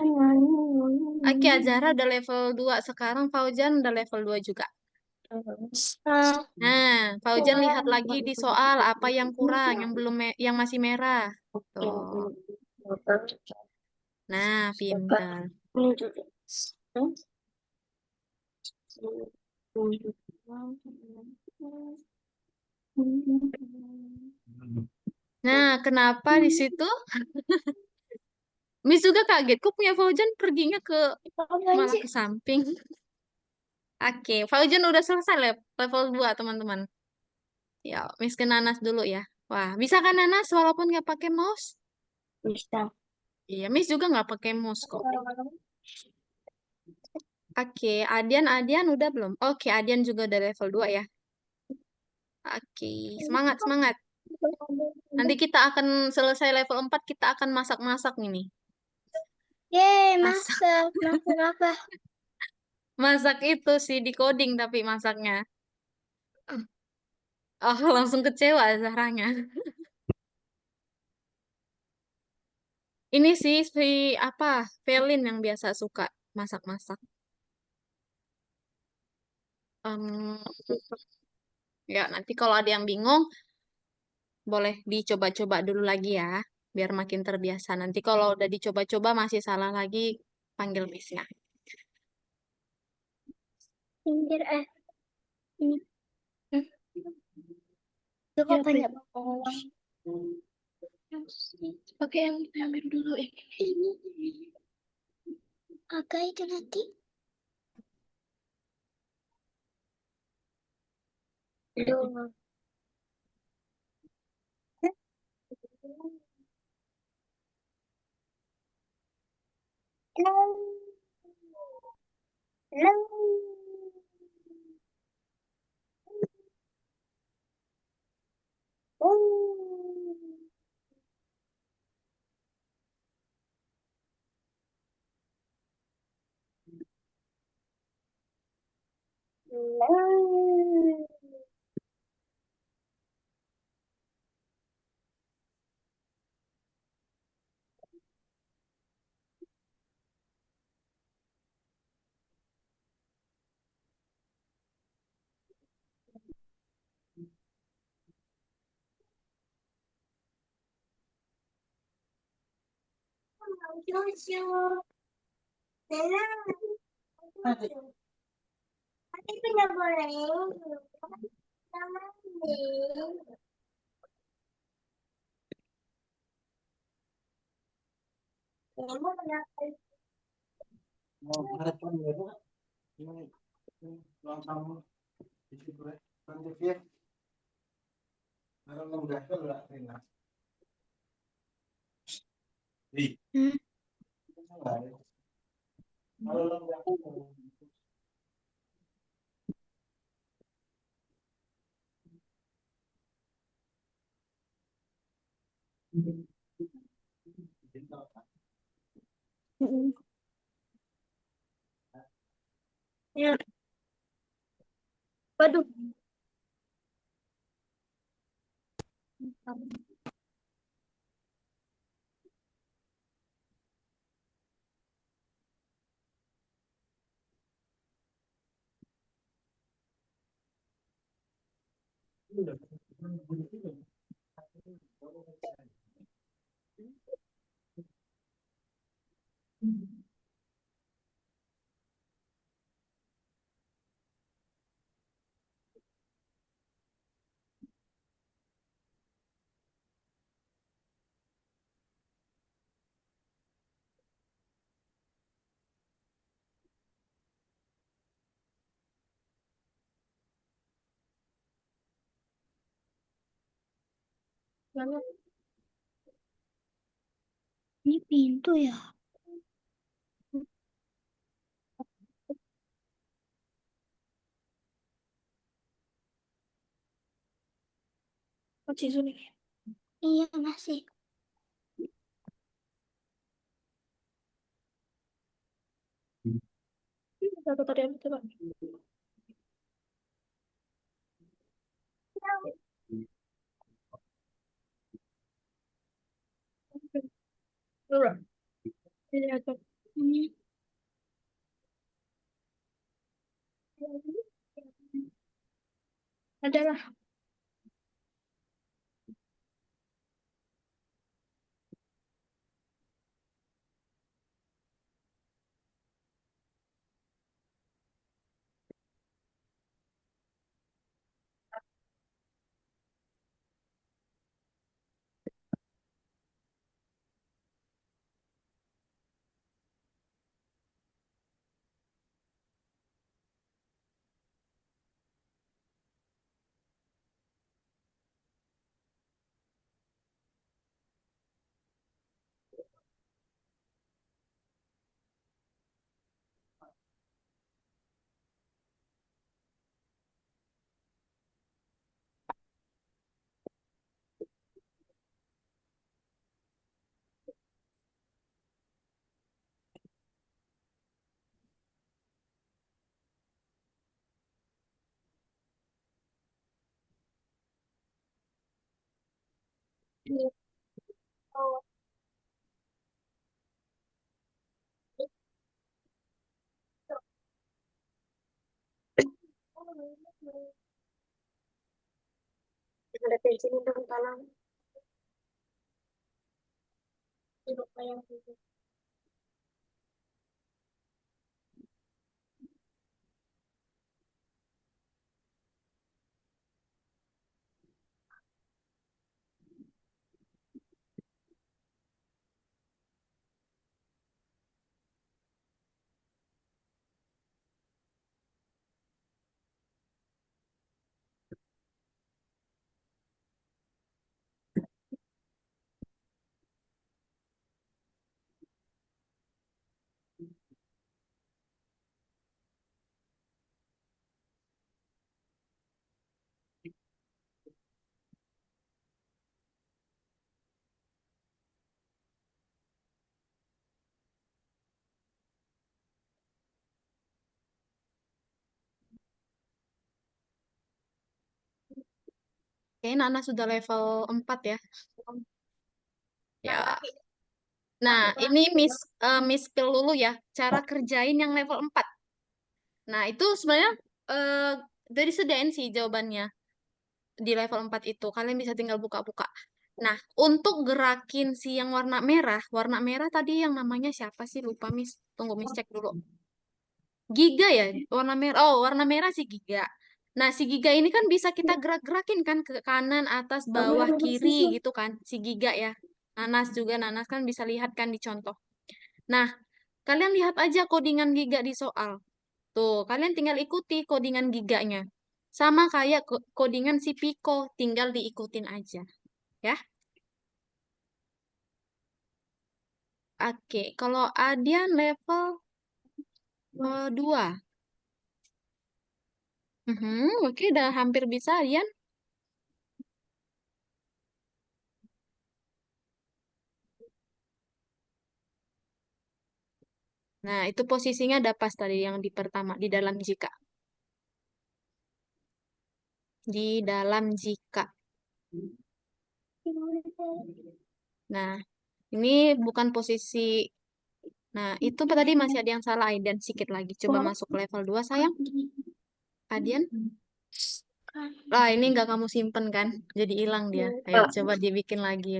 Oke, Azahra udah level 2 sekarang, Fauzan udah level 2 juga. Nah, Fauzan lihat lagi di soal apa yang kurang, yang belum yang masih merah. Tuh. Nah, pintar. Nah, kenapa di situ? Miss juga kaget, kok punya Fauzan perginya ke malah ke samping. Oke, Fauzan udah selesai level 2, teman-teman. Ya, Miss ke Nanas dulu ya. Wah, bisa kan Nanas walaupun nggak pakai mouse? Bisa. Iya, Miss juga nggak pakai mouse kok. Oke, Adian udah belum? Oke, Adian juga udah level 2 ya. Oke, semangat, semangat. Nanti kita akan selesai level 4, kita akan masak-masak ini. Yeay, Masak. masak. Masak apa? Masak itu sih, di coding tapi masaknya. Oh, langsung kecewa Zahranya. Ini sih si apa? Velin yang biasa suka masak-masak. Em, ya, nanti kalau ada yang bingung, boleh dicoba-coba dulu lagi ya, biar makin terbiasa. Nanti kalau udah dicoba-coba masih salah lagi, panggil Miss-nya. Pinggir ini. Coba banyak banget. Pakai yang ambil dulu ini. Agak itu nanti. Belum. Hmm. Ya. Waduh. Ini pintu ya? Masih sulit. Iya, masih. Satu tadi yang coba. Udah. Ini aja. Ini. Adalah. Ada pensil dong, tolong. Kayaknya Nana sudah level 4 ya. Ya. Nah, ini Miss Pil dulu ya, cara kerjain yang level 4. Nah, itu sebenarnya eh udah disediain sih jawabannya di level 4 itu. Kalian bisa tinggal buka-buka. Nah, untuk gerakin si yang warna merah tadi yang namanya siapa sih? Lupa, Miss. Tunggu, Miss cek dulu. Giga ya, warna merah. Oh, warna merah si Giga. Nah, si Giga ini kan bisa kita gerak-gerakin kan ke kanan, atas, bawah, kiri gitu kan. Si Giga ya. Nanas kan bisa lihat kan di contoh. Nah, kalian lihat aja codingan Giga di soal. Tuh, kalian tinggal ikuti codingan Giganya. Sama kayak codingan si Pico, tinggal diikutin aja. Ya. Oke, kalau Adian level 2. Oke, udah hampir bisa, Adian. Nah, itu posisinya ada pas tadi yang di pertama, di dalam jika. Di dalam jika. Nah, ini bukan posisi. Nah, itu tadi masih ada yang salah, Aidan. Sedikit lagi. Coba masuk level 2, sayang. Adian. Lah, ini nggak kamu simpen kan? Jadi hilang dia. Ayo, coba dibikin lagi.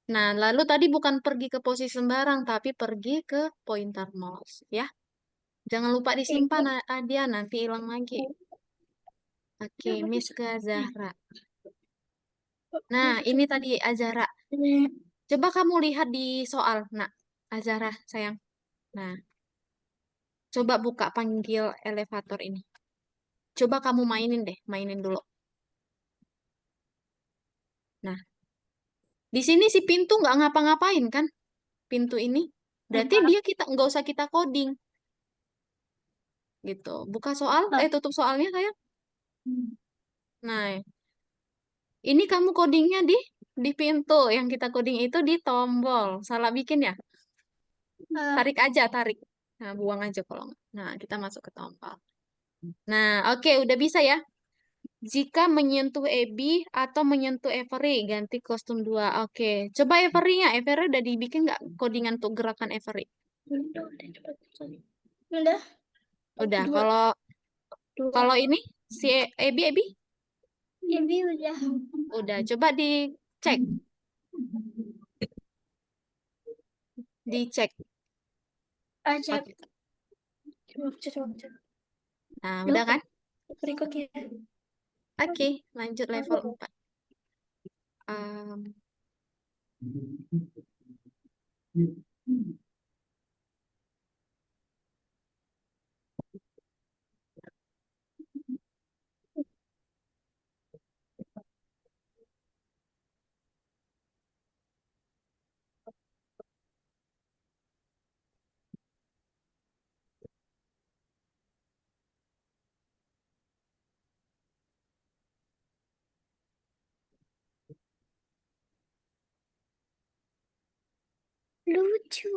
Nah, lalu tadi bukan pergi ke posisi sembarang, tapi pergi ke pointer mouse, ya. Jangan lupa disimpan, Adian. Nanti hilang lagi. Oke, Miss ke Zahra. Nah, ini tadi Azara. Coba kamu lihat di soal. Nah, Azara, sayang. Nah, coba buka panggil elevator ini. Coba kamu mainin deh, mainin dulu. Nah, di sini si pintu nggak ngapa-ngapain kan? Pintu ini. Berarti dia nggak usah kita coding gitu. Buka soal, tutup soalnya sayang. Nah, ini kamu codingnya di pintu. Yang kita coding itu di tombol. Salah bikin ya? Tarik aja, tarik. Nah, buang aja kalau nggak. Nah, kita masuk ke tombol. Nah, oke, udah bisa ya. Jika menyentuh Abby atau menyentuh Avery, ganti kostum 2. Oke, coba Avery-nya. Avery udah dibikin nggak codingan untuk gerakan Avery? Udah. Udah. Dua. Kalau kalau ini si Abby Lebih udah. udah. Coba dicek, dicek. Aja. Pakai. Nah, udah kan? Berikutnya. Oke, lanjut level 4. Em, Lucu.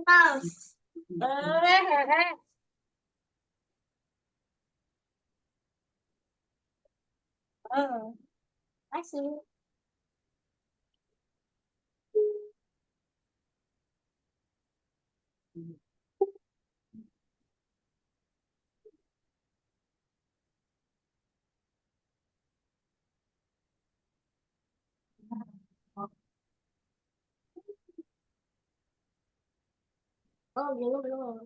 Panas. Oh, asik. Oh, belum belum.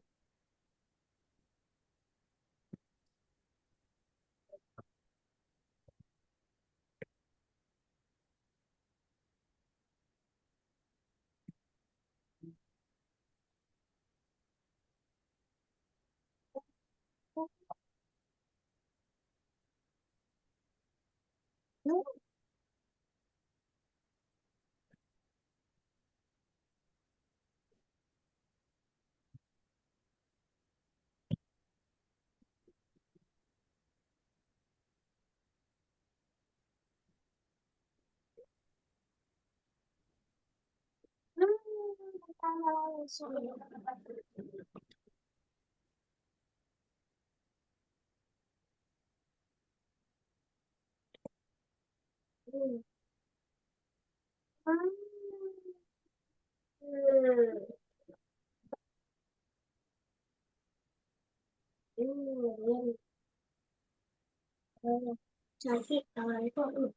Cantik tangan itu.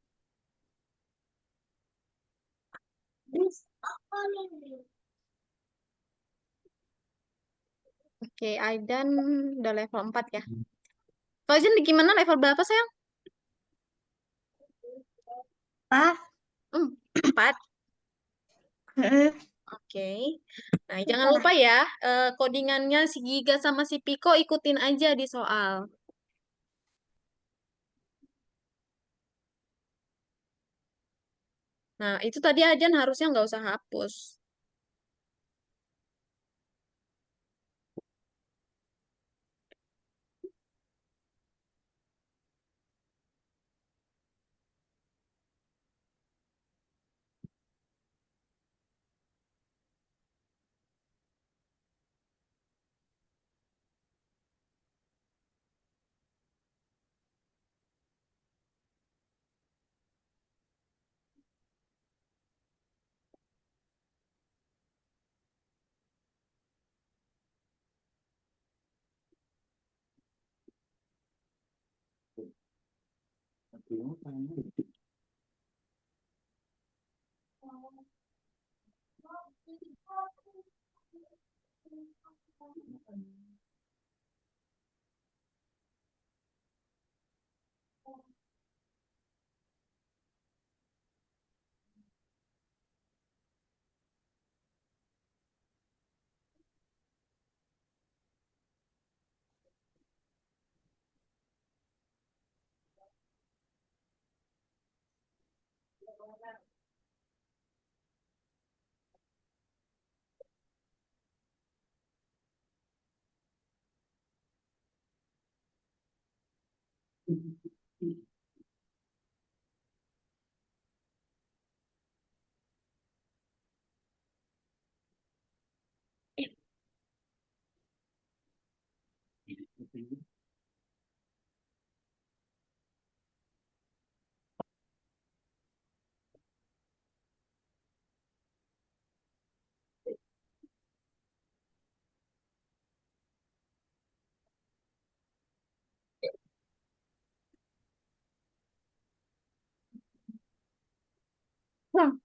This apa nih? Oke, Aidan udah level 4 ya. Fauzan gimana level berapa sayang? Ah, 4. Oke. Nah, jangan lupa ya, codingannya si Giga sama si Piko ikutin aja di soal. Nah, itu tadi Aidan harusnya nggak usah hapus. Bang,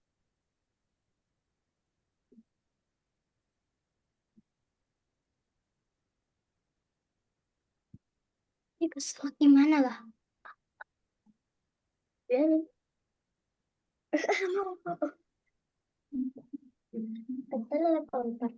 Ini keslot gimana lah? Biarin. Betul lah kontak.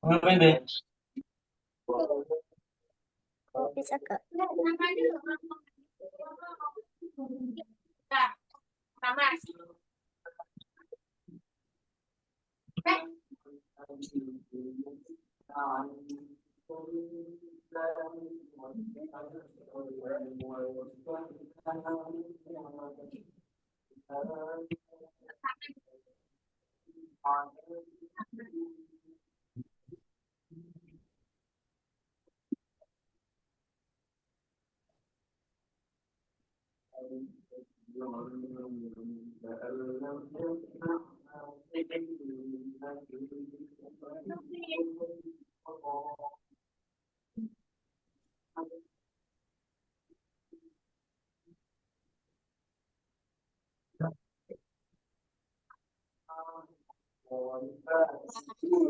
Ngapain deh? Kok bisa ke?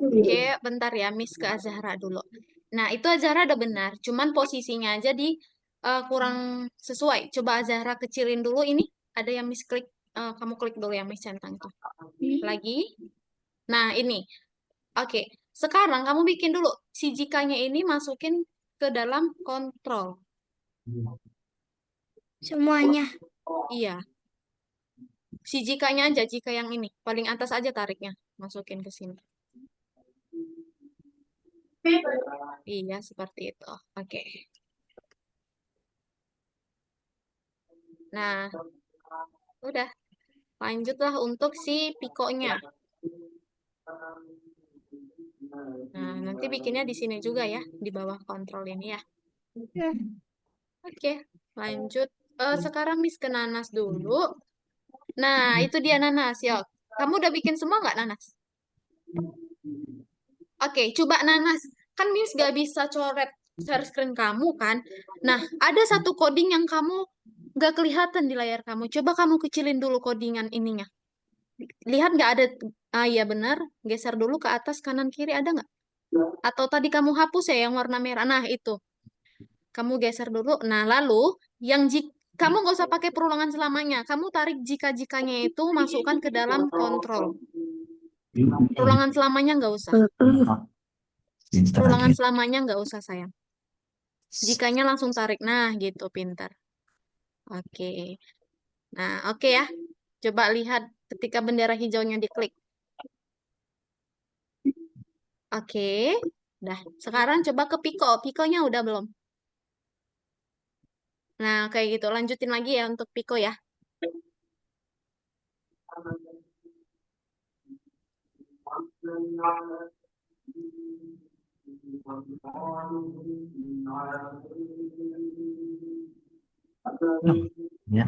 Oke, bentar ya, Miss ke Azahra dulu. Nah, itu Azahra udah benar, cuman posisinya aja kurang sesuai. Coba Azahra kecilin dulu ini. Ada yang Miss klik, kamu klik dulu yang Miss centang tuh. Lagi. Nah, ini. Oke, Sekarang kamu bikin dulu si jikanya ini masukin ke dalam kontrol. Semuanya. Iya, si jikanya aja, jika yang ini. Paling atas aja tariknya. Masukin ke sini. Iya, seperti itu. Oke. Nah, udah. Lanjutlah untuk si pikonya. Nah, nanti bikinnya di sini juga ya, di bawah kontrol ini ya. Oke, lanjut. Sekarang Miss ke nanas dulu. Nah, itu dia nanas, ya. Kamu udah bikin semua nggak nanas? Oke, coba nanas. Kan Miss gak bisa coret share screen kamu kan? Nah, ada satu coding yang kamu gak kelihatan di layar kamu. Coba kamu kecilin dulu codingan ininya. Lihat nggak ada? Ah, iya benar. Geser dulu ke atas, kanan, kiri, ada nggak? Atau tadi kamu hapus ya yang warna merah? Nah, itu. Kamu geser dulu. Nah, lalu yang kamu nggak usah pakai perulangan selamanya. Kamu tarik jika-jikanya itu masukkan ke dalam kontrol. Perulangan selamanya nggak usah. Perulangan selamanya nggak usah, sayang. Jikanya langsung tarik. Nah, gitu, pintar. Oke. Nah, oke ya. Coba lihat ketika bendera hijaunya diklik. Oke. Dah, sekarang coba ke Piko. Pikonya udah belum? Nah, kayak gitu. Lanjutin lagi ya untuk Piko ya. Ya.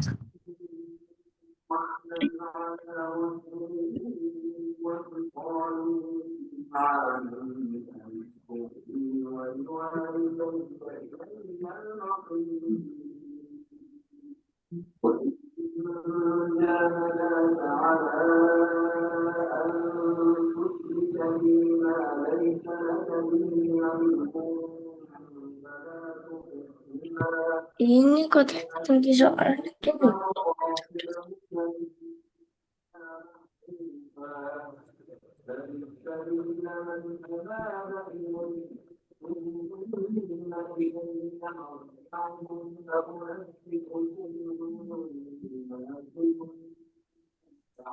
Ini kok lagi soal ini.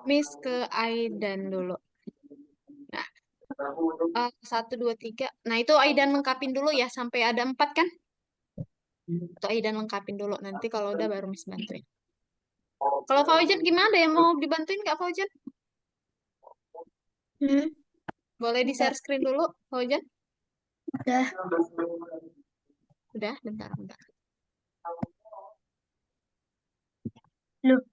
Miss ke Aidan dulu. Nah, 1, 2, 3. Nah, itu Aidan lengkapin dulu ya. Sampai ada 4 kan? Itu Aidan lengkapin dulu. Nanti kalau udah baru Miss bantuin. Kalau Fauzan gimana ya? Mau dibantuin nggak Fauzan? Boleh di share screen dulu, Fauzan? Udah. Udah, bentar, bentar. Loh.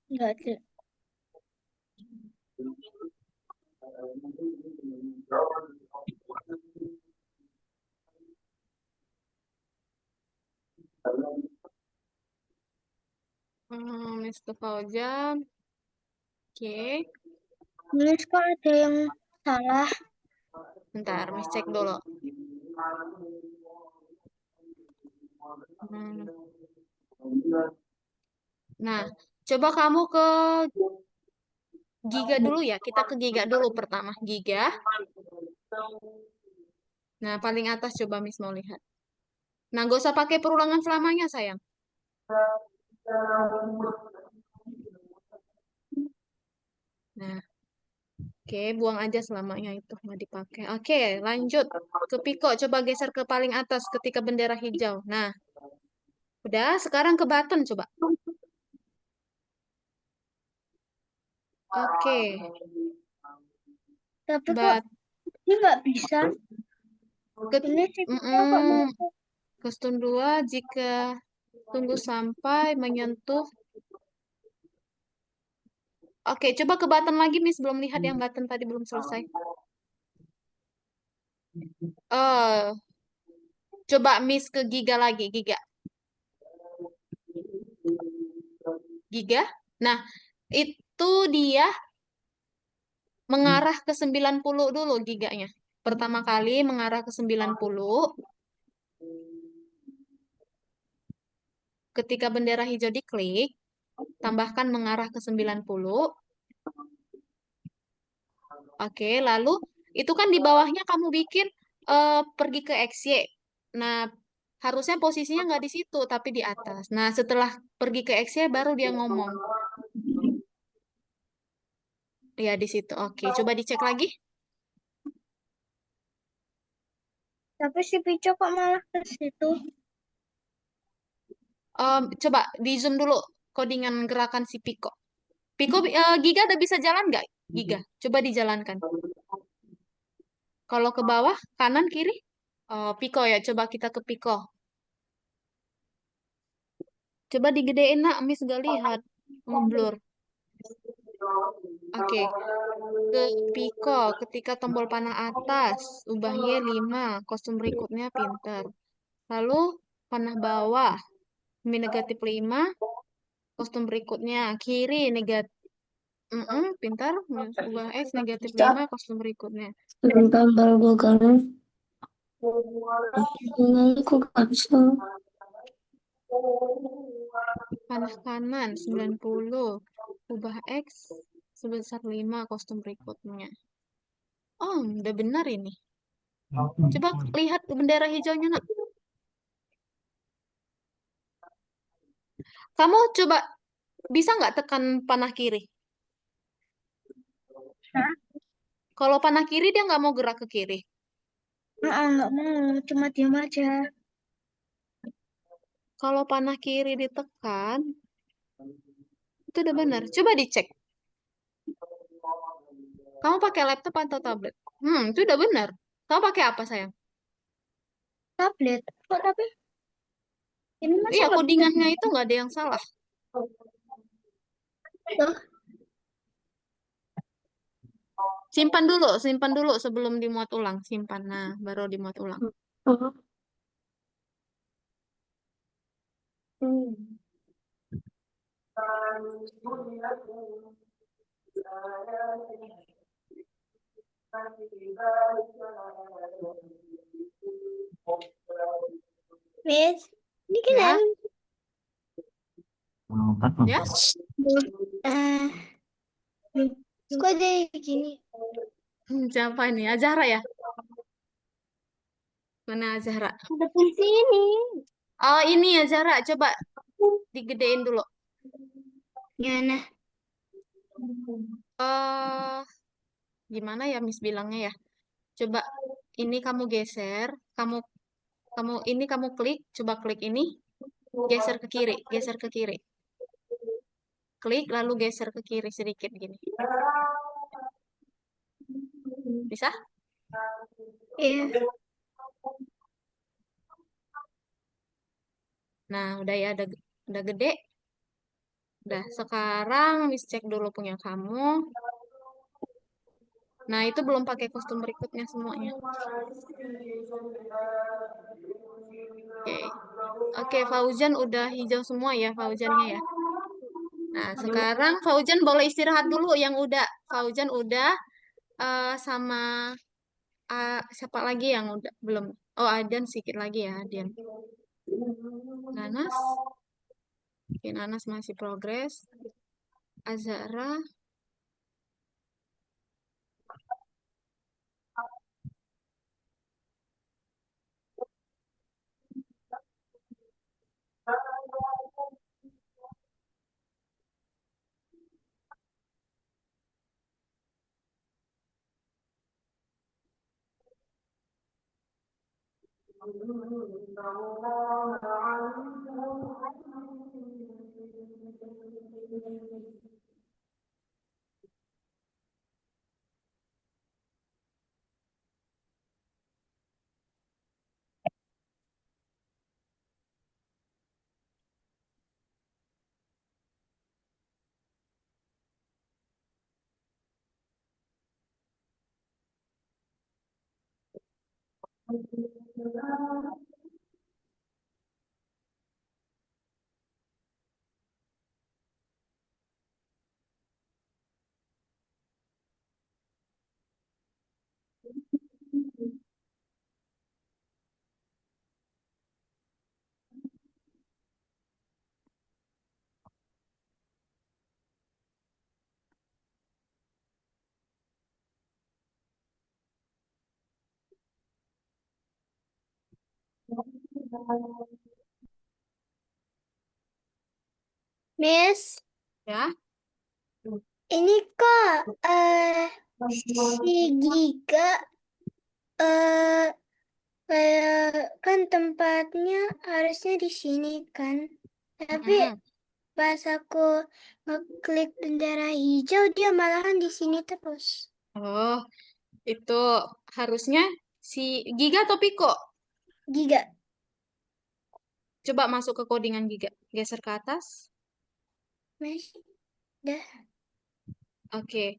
Enggak ada. Mr. Fauzan. Oke. Miss kok ada yang salah? Bentar, Miss cek dulu. Hmm. Nah, coba kamu ke Giga dulu ya. Kita ke Giga dulu pertama. Giga. Nah, paling atas coba Miss mau lihat. Nah, gak usah pakai perulangan selamanya, sayang. Nah, oke, buang aja selamanya itu nggak dipakai. Oke, lanjut ke Piko. Coba geser ke paling atas ketika bendera hijau. Nah, udah. Sekarang ke button coba. Oke. Tapi kok But ini nggak bisa. ke, Ini sih kok masuk. kostum 2 jika tunggu sampai menyentuh. Oke, coba ke button lagi, Miss. Belum lihat yang button tadi belum selesai. Coba Miss ke Giga lagi, Giga. Giga. Nah, itu dia mengarah ke 90 dulu giganya. Pertama kali mengarah ke 90. Ketika bendera hijau diklik, tambahkan mengarah ke 90. Oke, lalu itu kan di bawahnya kamu bikin pergi ke XY. Nah, harusnya posisinya nggak di situ, tapi di atas. Nah, setelah pergi ke XY baru dia ngomong. Ya, di situ. Oke, coba dicek lagi. Tapi si Pico kok malah ke situ? Coba di zoom dulu codingan gerakan si Piko. Piko, Giga udah bisa jalan nggak? Giga, coba dijalankan. Kalau ke bawah, kanan, kiri? Oh, Piko ya, coba kita ke Piko. Coba digedein, nak. Miss gak lihat. Ngeblur. Oke, ke Piko. Ketika tombol panah atas, ubah Y5. Kostum berikutnya pinter. Lalu, panah bawah. Negatif 5. Kostum berikutnya. Kiri, negatif. Pintar. Ubah X, negatif 5. Kostum berikutnya. Tambah gue kan. Kok gak bisa? Panah kanan 90. Ubah X sebesar 5 kostum berikutnya. Oh, udah benar ini. Coba lihat bendera hijaunya, nak. Kamu coba bisa nggak tekan panah kiri? Hah? Kalau panah kiri dia nggak mau gerak ke kiri. Nggak mau, cuma diam aja. Kalau panah kiri ditekan, itu udah benar. Coba dicek. Kamu pakai laptop atau tablet? Itu udah benar. Kamu pakai apa, sayang? Tablet. Kok tapi ini masa Iya, nggak bisa? codingannya itu nggak ada yang salah. Tuh. Simpan dulu sebelum dimuat ulang. Simpan, nah baru dimuat ulang. Oh. Hmm. Miss, ini kan Ya, Hmm. ya. eh kok jadi gini? Siapa ini? Azahra ya? Mana Azahra? Ada kunci ini. Oh, ini Azahra. Coba digedein dulu. Gimana? eh Gimana ya Miss bilangnya ya? Coba ini kamu geser, kamu kamu ini kamu klik, coba klik ini, geser ke kiri, geser ke kiri. Klik lalu geser ke kiri sedikit gini. Bisa? Iya. Nah, udah ya, udah gede. Udah, sekarang Miss cek dulu punya kamu. Nah, itu belum pakai kostum berikutnya semuanya. Oke. Oke, Fauzan udah hijau semua ya Fauzannya ya. Nah, sekarang Fauzan boleh istirahat dulu yang udah. Fauzan udah sama siapa lagi yang udah belum? Oh, Adan sedikit lagi ya, Adan. Nanas. Oke, Nanas masih progres. Azara. Miss, Ya, ini kok si Giga kayak kan tempatnya harusnya di sini kan. Tapi Mm-mm. pas aku ngeklik bendera hijau dia malahan di sini terus. Oh, itu harusnya si Giga atau Piko. Giga. Coba masuk ke codingan Giga. Geser ke atas. Masih dah. Oke.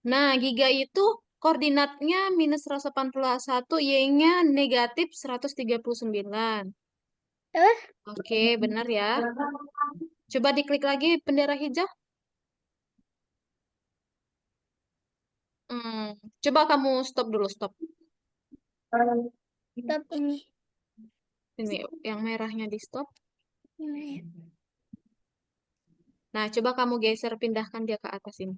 Nah, Giga itu koordinatnya minus 181, Y-nya negatif 139. Apa? Oke, benar ya. Coba diklik lagi bendera hijau. Hmm, Coba kamu stop dulu, stop. Stop ini. Ini yang merahnya di stop. Gimana ya? Nah, coba kamu geser, pindahkan dia ke atas ini.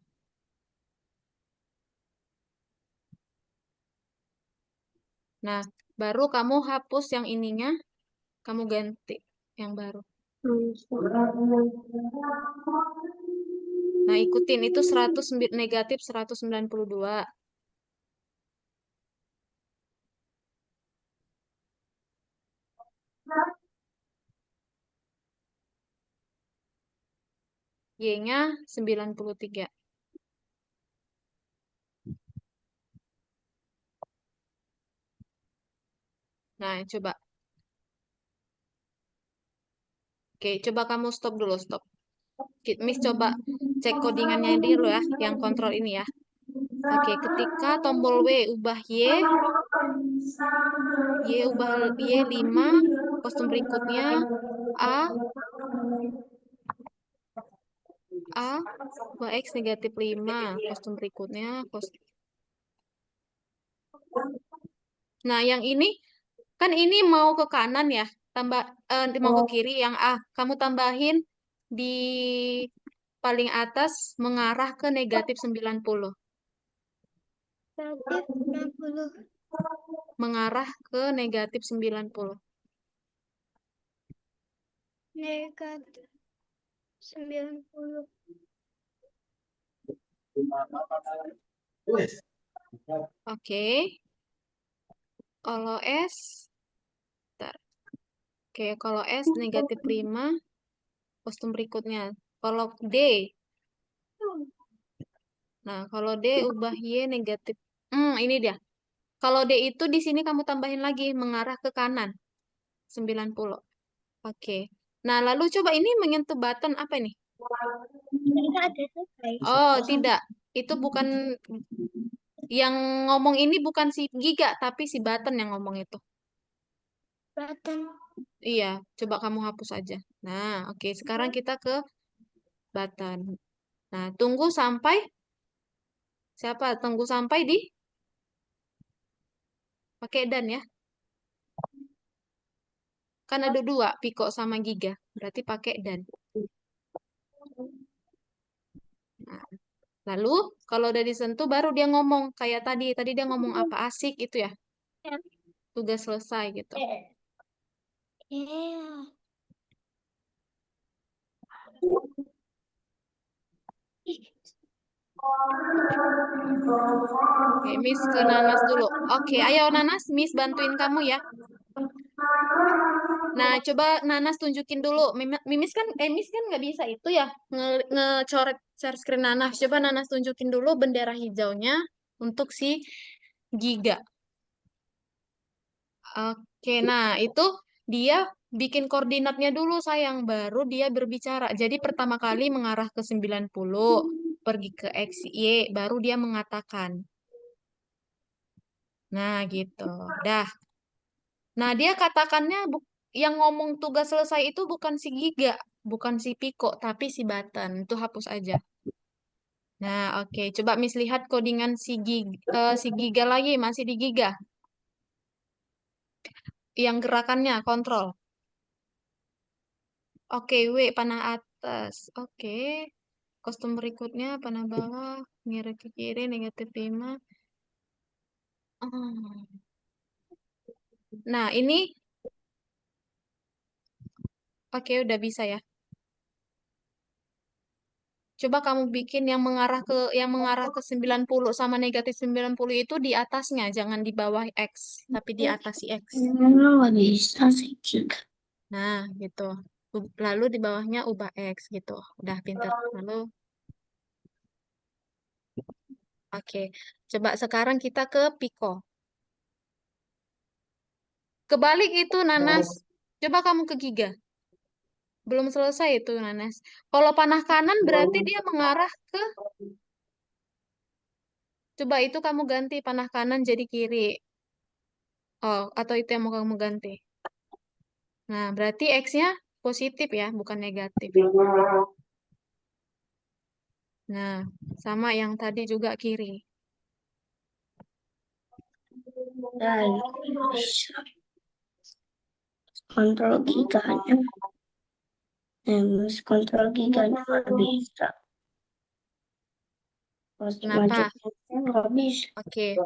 Nah, baru kamu hapus yang ininya, kamu ganti yang baru. Nah, ikutin itu negatif 192. Y-nya 93. Nah, coba. Oke, coba kamu stop dulu, stop. Miss coba cek codingannya dulu ya, yang kontrol ini ya. Oke, ketika tombol W ubah ubah Y 5, kostum berikutnya A ubah X negatif 5, kostum berikutnya Nah, yang ini kan ini mau ke kanan ya, mau ke kiri yang A. Kamu tambahin di paling atas mengarah ke negatif 90. Negatif 90. Mengarah ke negatif 90. Negatif 90. Oke. Kalau S, bentar. Oke, kalau S negatif 5, kostum berikutnya. Kalau D, nah kalau D ubah Y negatif. Ini dia. Kalau D itu di sini kamu tambahin lagi mengarah ke kanan 90. Oke. Nah, lalu coba ini menyentuh button apa ini? Tidak ada selesai. Oh, tidak. Itu bukan yang ngomong ini bukan si Giga, tapi si button yang ngomong itu. Button. Iya, coba kamu hapus aja. Nah, oke. Sekarang kita ke button. Nah, tunggu sampai siapa? Tunggu sampai di pakai dan ya. Kan ada dua, Pico sama Giga. Berarti pakai dan. Nah, lalu kalau udah disentuh baru dia ngomong kayak tadi. Tadi dia ngomong apa asik itu ya. Ya. Tugas selesai gitu. Iya. Oke, Miss ke Nanas dulu. Oke, ayo Nanas, Miss bantuin kamu ya. Nah, coba Nanas tunjukin dulu. Miss kan nggak bisa itu ya, ngecoret share screen Nanas. Coba Nanas tunjukin dulu bendera hijaunya untuk si Giga. Oke, nah itu dia bikin koordinatnya dulu sayang, baru dia berbicara. Jadi pertama kali mengarah ke 90, pergi ke X, Y, baru dia mengatakan. Nah, gitu. Dah. Nah, dia katakannya yang ngomong tugas selesai itu bukan si Giga, bukan si Piko, tapi si Button. Itu hapus aja. Nah, oke. Coba Miss lihat codingan si Giga lagi, masih di Giga. Yang gerakannya, kontrol. Oke, W, panah atas. Oke. Kostum berikutnya, panah bawah, ngirit ke kiri, negatif 5. Oh. Nah, ini, oke, udah bisa ya. Coba kamu bikin yang mengarah ke 90 sama negatif 90 itu di atasnya, jangan di bawah X, tapi di atas si X. Nggak bisa sih juga. Nah, gitu. Lalu di bawahnya ubah X gitu. Udah pinter. Lalu, oke. Coba sekarang kita ke Pico. Kebalik itu, Nanas. Coba kamu ke Giga. Belum selesai itu, Nanas. Kalau panah kanan berarti dia mengarah ke... Coba itu kamu ganti panah kanan jadi kiri. Oh, atau itu yang mau kamu ganti. Nah, berarti X-nya positif ya, bukan negatif. Nah, sama yang tadi juga kiri. Nah, bisa. Kontrol giganya. Kontrol giganya nggak bisa. Pas maju Kenapa? nggak bisa. Oke.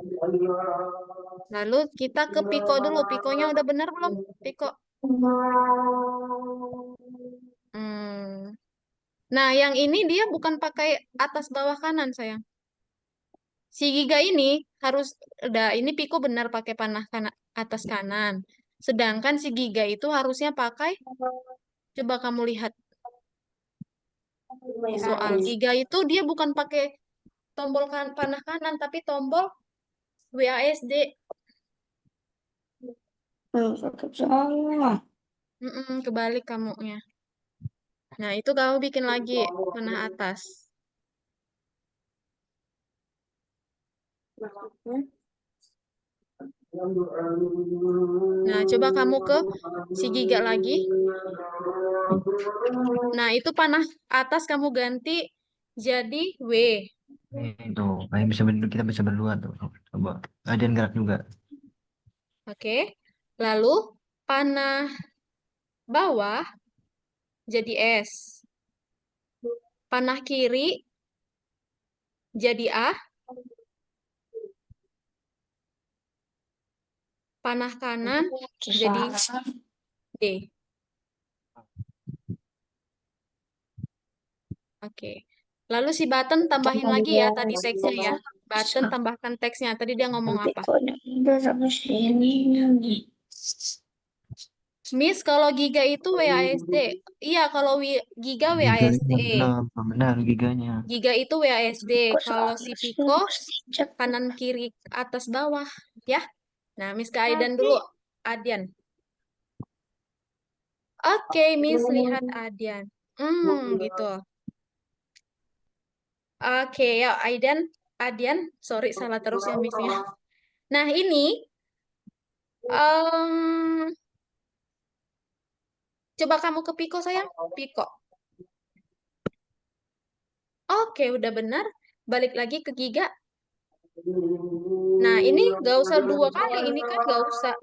Lalu kita ke Piko dulu. Pikonya udah benar belum? Piko. Hmm. Nah, yang ini dia bukan pakai atas bawah kanan, sayang. Si Giga ini harus udah ini Piko benar pakai panah atas kanan. Sedangkan si Giga itu harusnya pakai, coba kamu lihat di soal. Giga itu dia bukan pakai tombol panah kanan, tapi tombol WASD. Tetap salah. Kebalik kamunya. Nah, itu kamu bikin lagi panah atas. Nah, coba kamu ke si Giga lagi. Nah, itu panah atas kamu ganti jadi W. Itu, kayak bisa kita bisa berdua tuh. Coba. Adian gerak juga. Oke. Lalu panah bawah jadi S. Panah kiri jadi A. Panah kanan jadi D. Oke. Lalu si button tambahin lagi ya tadi teksnya ya. Button tambahkan teksnya. Tadi dia ngomong Nanti apa? kok udah sampai sini nih. Miss, kalau Giga itu WASD. Iya, kalau Giga WASD. Giganya benar, benar giganya. Giga itu WASD. Kok Kalau si soalnya sih Pico mesti cek. kanan kiri atas bawah ya. Nah, Miss ke Aidan dulu. Adian. Oke, Miss lihat Adian. Gitu. Oke, ya Aidan, Adian, sorry salah terus ya Miss-nya. Nah, ini em, coba kamu ke Piko sayang. Piko. Oke, udah benar. Balik lagi ke Giga. Nah, ini nggak usah 2 kali. Ini kan nggak usah.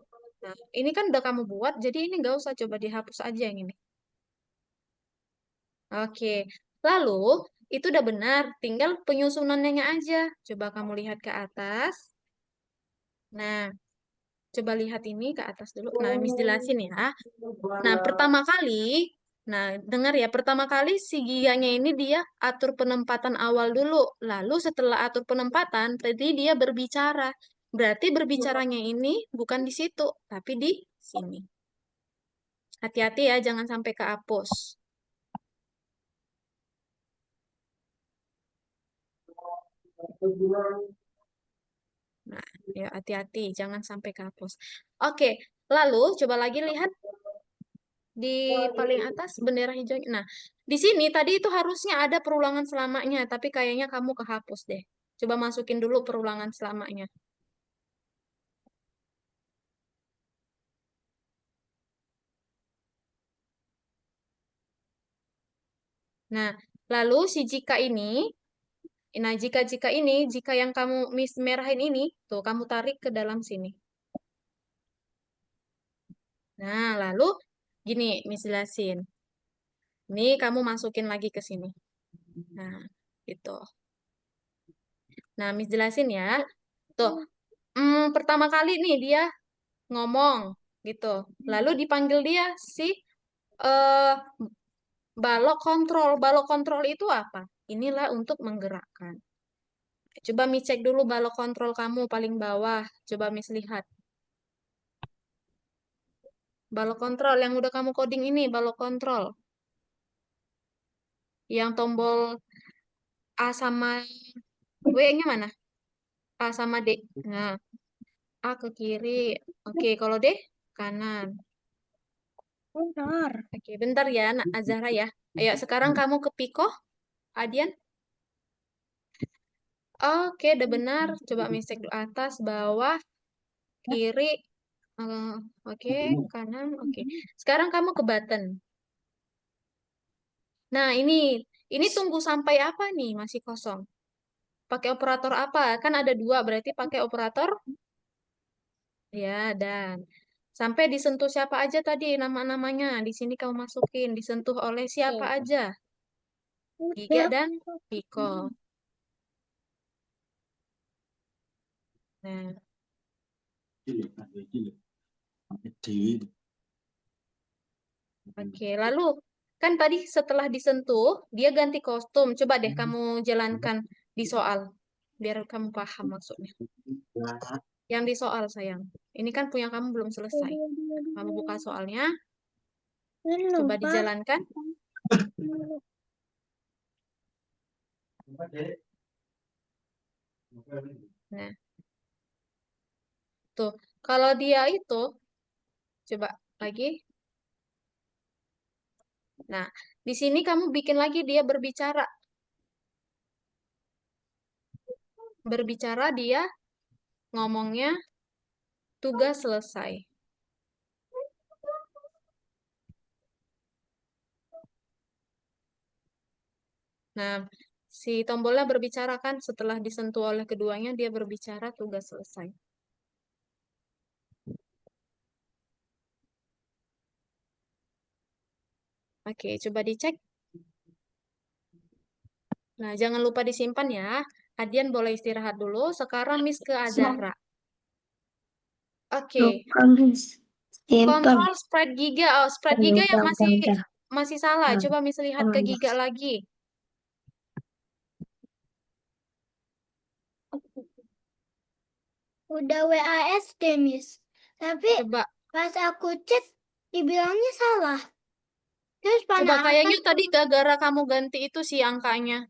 Nah, ini kan udah kamu buat, jadi ini nggak usah. Coba dihapus aja yang ini. Oke. Lalu, itu udah benar. Tinggal penyusunannya aja. Coba kamu lihat ke atas. Nah, coba lihat ini ke atas dulu. Nah, Miss jelasin ya. Nah, pertama kali, nah dengar ya, pertama kali si giganya ini dia atur penempatan awal dulu. Lalu setelah atur penempatan, tadi dia berbicara. Berarti berbicaranya ini bukan di situ, tapi di sini. Hati-hati ya, jangan sampai kehapus. Nah, ya hati-hati, jangan sampai kehapus. Oke, lalu coba lagi lihat di paling atas bendera hijau. Nah, di sini tadi itu harusnya ada perulangan selamanya, tapi kayaknya kamu kehapus deh. Coba masukin dulu perulangan selamanya. Nah, lalu si jika ini, nah jika ini, jika yang kamu merahin ini, tuh kamu tarik ke dalam sini. Nah, lalu gini, Miss jelasin. Ini kamu masukin lagi ke sini. Nah, gitu. Nah, Miss jelasin ya. Tuh, pertama kali nih dia ngomong gitu. Lalu dipanggil dia si eh balok kontrol. Balok kontrol itu apa? Inilah untuk menggerakkan. Coba Miss cek dulu balok kontrol kamu paling bawah. Coba Miss lihat. Balok kontrol yang udah kamu coding ini, balok kontrol. Yang tombol A sama W-nya mana? A sama D. Nah, A ke kiri. Oke, kalau D kanan. Bentar. Oke, bentar ya, Azahra ya. Ayo, sekarang kamu ke Piko, Adian. Oke, udah benar. Coba misek di atas, bawah, kiri. Eh, Oke, kanan. Oke. Sekarang kamu ke button. Nah, ini tunggu sampai apa nih? Masih kosong. Pakai operator apa? Kan ada dua, berarti pakai operator. Ya, dan sampai disentuh siapa aja tadi nama-namanya. Di sini kamu masukin. Disentuh oleh siapa Oke. aja? Giga Udah. dan Piko. Nah, oke. Lalu, kan tadi setelah disentuh, dia ganti kostum. Coba deh kamu jalankan di soal. Biar kamu paham maksudnya. Yang di soal, sayang. Ini kan punya kamu belum selesai. Kamu buka soalnya. Coba Lupa. dijalankan. Nah, tuh. Kalau dia itu, coba lagi. Nah, di sini kamu bikin lagi dia berbicara. Berbicara dia ngomongnya tugas selesai. Nah, si tombolnya berbicara kan setelah disentuh oleh keduanya dia berbicara tugas selesai. Oke, coba dicek. Nah, jangan lupa disimpan ya. Adian boleh istirahat dulu. Sekarang Miss ke Azahra. Oke. Lupa, Miss. Simpan. Kontrol spread giga. Oh, spread giga yang Udah. masih salah. Nah, Coba Miss lihat ke giga lagi. Udah WASD, Miss. Tapi Coba pas aku cek, dibilangnya salah. Terus coba panah kayaknya atas tadi gara-gara kamu ganti itu sih angkanya.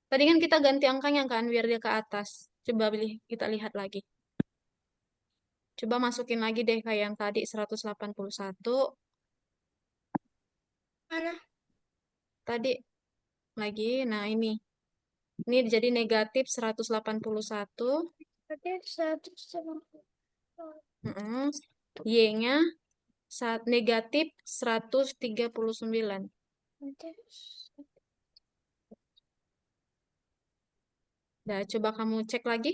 Tadi kan kita ganti angkanya kan biar dia ke atas. Coba kita lihat lagi. Coba masukin lagi deh kayak yang tadi 181. mana? Tadi lagi. Nah, ini. Ini jadi negatif 181. Berarti 190. Y-nya negatif 139. Berarti Nah, coba kamu cek lagi.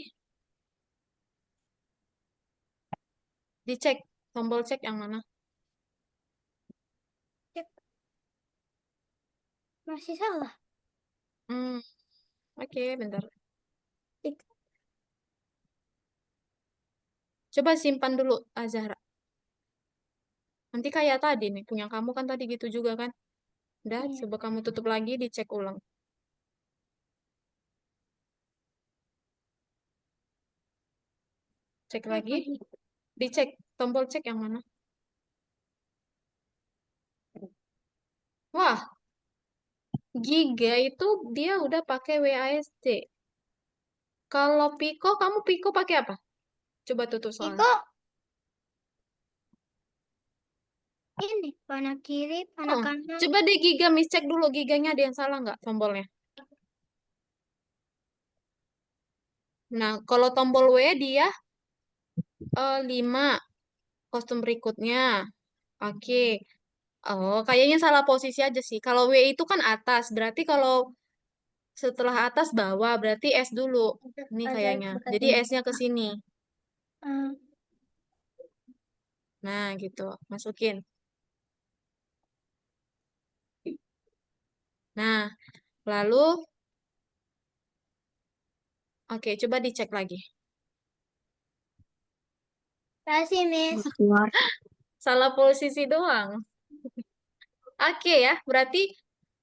Dicek. Tombol cek yang mana? masih salah. Oke, bentar. Ik- Coba simpan dulu, Azahra. Nanti kayak tadi nih, punya kamu kan tadi gitu juga kan? Udah, Iya. coba kamu tutup lagi, dicek ulang. Cek lagi. Dicek. Tombol cek yang mana? Wah, Giga itu dia udah pakai WASD. Kalau Pico, kamu Pico pakai apa? Coba tutup soalnya. Iko ini panah kiri, panah Oh, kanan. coba deh Giga, Miss cek dulu Giganya ada yang salah nggak tombolnya. Nah, kalau tombol W dia 5 kostum berikutnya. Oke. Oh, kayaknya salah posisi aja sih. Kalau W itu kan atas, berarti kalau setelah atas bawah, berarti S dulu. Ini kayaknya. Jadi S-nya ke sini. Hmm. Nah, gitu. Masukin. Nah, lalu, oke, coba dicek lagi. Kasih, Miss. Keluar. Salah posisi doang. Oke ya, berarti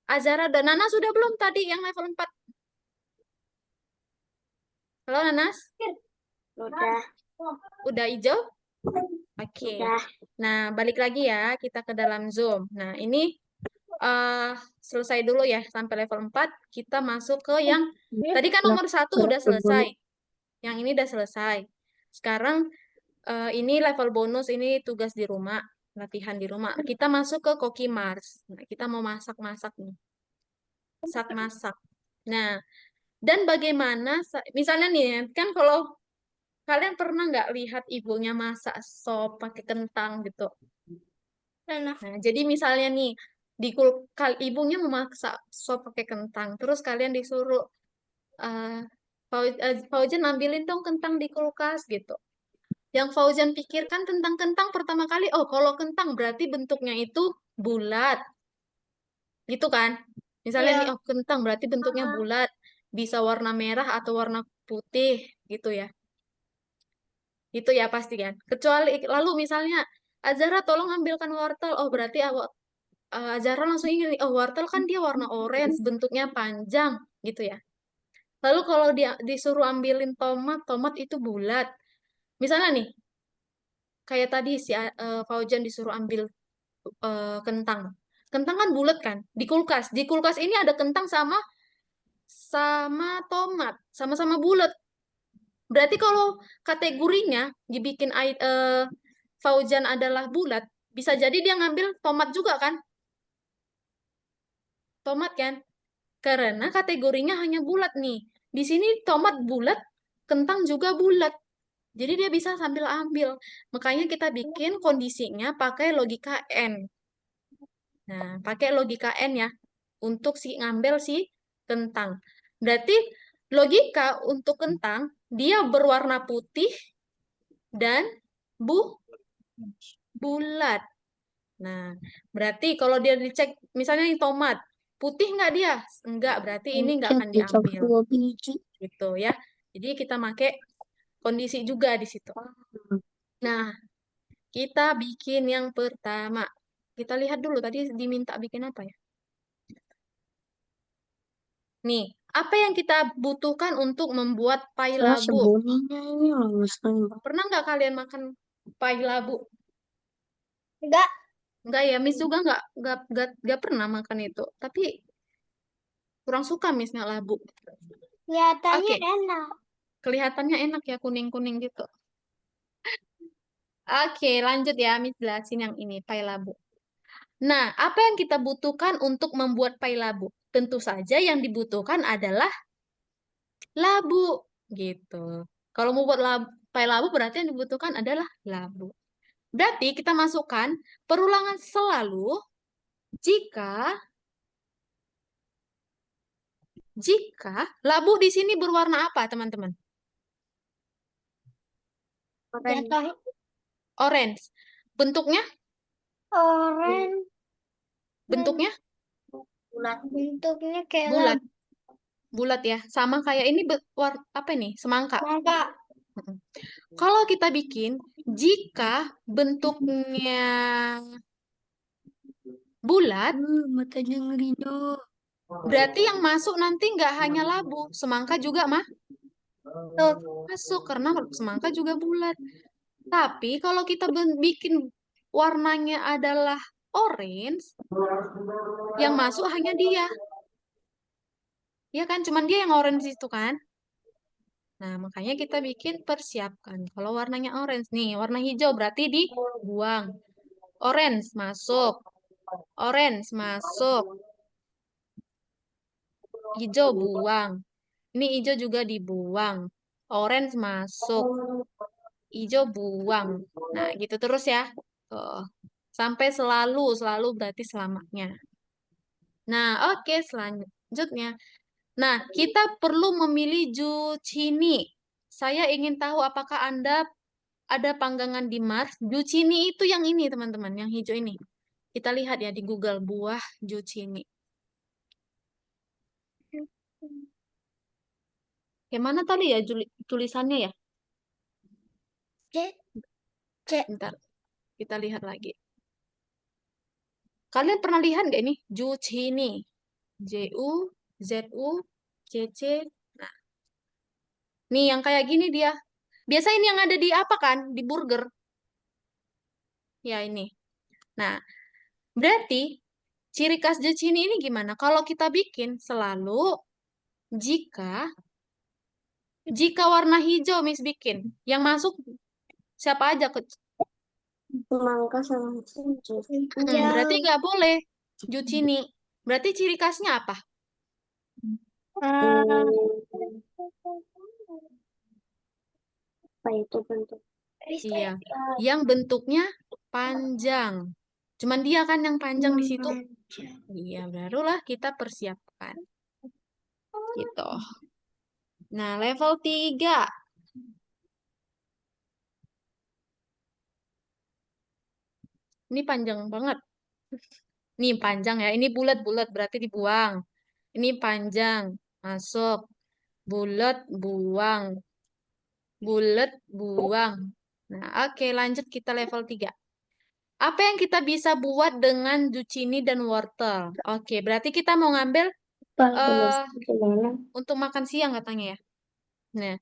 Azara dan Nana sudah belum tadi yang level 4? Halo Nanas? Udah. Udah hijau? Oke. Udah. Nah, balik lagi ya, kita ke dalam Zoom. Nah, ini selesai dulu ya, sampai level 4. Kita masuk ke yang, tadi kan nomor 1 udah selesai. Yang ini udah selesai. Sekarang, ini level bonus, ini tugas di rumah, latihan di rumah. Kita masuk ke Cookie Mars. Nah, kita mau masak-masak nih. Masak-masak. Nah, dan bagaimana, misalnya nih, kan kalau kalian pernah nggak lihat ibunya masak sop pakai kentang gitu? Nah, Nah, jadi misalnya nih, ibunya memasak sop pakai kentang, terus kalian disuruh, uh, Fauzan ambilin dong kentang di kulkas gitu. Yang Fauzan pikirkan tentang kentang pertama kali, oh kalau kentang berarti bentuknya itu bulat, gitu kan? Misalnya nih, iya. oh kentang berarti bentuknya bulat, bisa warna merah atau warna putih, gitu ya. Itu ya pasti kan. Kecuali lalu misalnya Azara tolong ambilkan wortel. Oh berarti Azara langsung ingin oh wortel kan dia warna orange, bentuknya panjang gitu ya. Lalu kalau dia disuruh ambilin tomat, tomat itu bulat. Misalnya nih, kayak tadi si Fauzan disuruh ambil kentang. Kentang kan bulat kan di kulkas. Di kulkas ini ada kentang sama sama tomat, sama-sama bulat. Berarti kalau kategorinya dibikin Fauzan adalah bulat, bisa jadi dia ngambil tomat juga kan? Tomat kan? Karena kategorinya hanya bulat nih. Di sini tomat bulat, kentang juga bulat. Jadi dia bisa sambil ambil. Makanya kita bikin kondisinya pakai logika N. Nah, pakai logika N ya untuk ngambil si kentang. Berarti logika untuk kentang dia berwarna putih dan bulat. Nah, berarti kalau dia dicek, misalnya ini tomat, putih nggak dia? Enggak, berarti ini nggak akan diambil. Gitu ya. Jadi kita pakai kondisi juga di situ. Nah, kita bikin yang pertama. Kita lihat dulu, tadi diminta bikin apa ya? Nih, apa yang kita butuhkan untuk membuat pai labu? Pernah nggak kalian makan pai labu? Enggak. Enggak ya, Miss juga nggak pernah makan itu. Tapi kurang suka Missnya labu. Kelihatannya Oke, enak. kelihatannya enak ya kuning-kuning gitu. Oke, lanjut ya, Miss jelasin yang ini, pai labu. Nah, apa yang kita butuhkan untuk membuat pai labu? Tentu saja yang dibutuhkan adalah labu, gitu. Kalau mau buat pai labu berarti yang dibutuhkan adalah labu. Berarti kita masukkan perulangan selalu jika jika labu di sini berwarna apa, teman-teman? Jatuh Orange. Bentuknya? orange. Bentuknya Bentuknya kayak bulat. labu. Bulat ya. Sama kayak ini apa ini? Semangka. Mangga. Mm-mm. Kalau kita bikin, jika bentuknya bulat, Matanya ngerido. berarti yang masuk nanti nggak hanya labu, semangka juga Tuh. masuk karena semangka juga bulat. Tapi kalau kita bikin warnanya adalah orange, yang masuk hanya dia. Ya kan, cuman dia yang orange itu kan. Nah, makanya kita bikin persiapkan. Kalau warnanya orange nih, warna hijau berarti dibuang. Orange masuk. Orange masuk. Hijau buang. Ini hijau juga dibuang. Orange masuk. Hijau buang. Nah, gitu terus ya. Tuh. Sampai selalu, selalu berarti selamanya. Nah, oke, selanjutnya. Nah, kita perlu memilih Zucchini. Saya ingin tahu apakah Anda ada panggangan di Mars. Zucchini itu yang ini, teman-teman, yang hijau ini. Kita lihat ya di Google, buah zucchini. Kayak mana tadi ya tulisannya ya? C. C. Bentar, kita lihat lagi. Kalian pernah lihat nggak ini? Zucchini. Zucchini. Nah, nih yang kayak gini dia. Biasa ini yang ada di apa kan? Di burger. Ya ini. Nah, berarti ciri khas zucchini ini gimana? Kalau kita bikin selalu jika warna hijau Miss bikin, yang masuk siapa aja ke Semangka sama hijau. berarti nggak boleh zucchini. Berarti ciri khasnya apa? Apa itu bentuk? Iya, yang bentuknya panjang. Cuman dia kan yang panjang di situ. Iya, barulah kita persiapkan. Gitu. Nah, level 3. Ini panjang banget. Ini panjang ya. Ini bulat-bulat berarti dibuang. Ini panjang. Masuk. Bulat, buang. Bulat, buang. Nah, oke, lanjut kita level 3. Apa yang kita bisa buat dengan zucchini dan wortel? Oke, berarti kita mau ngambil Gimana? untuk makan siang katanya ya. Nah,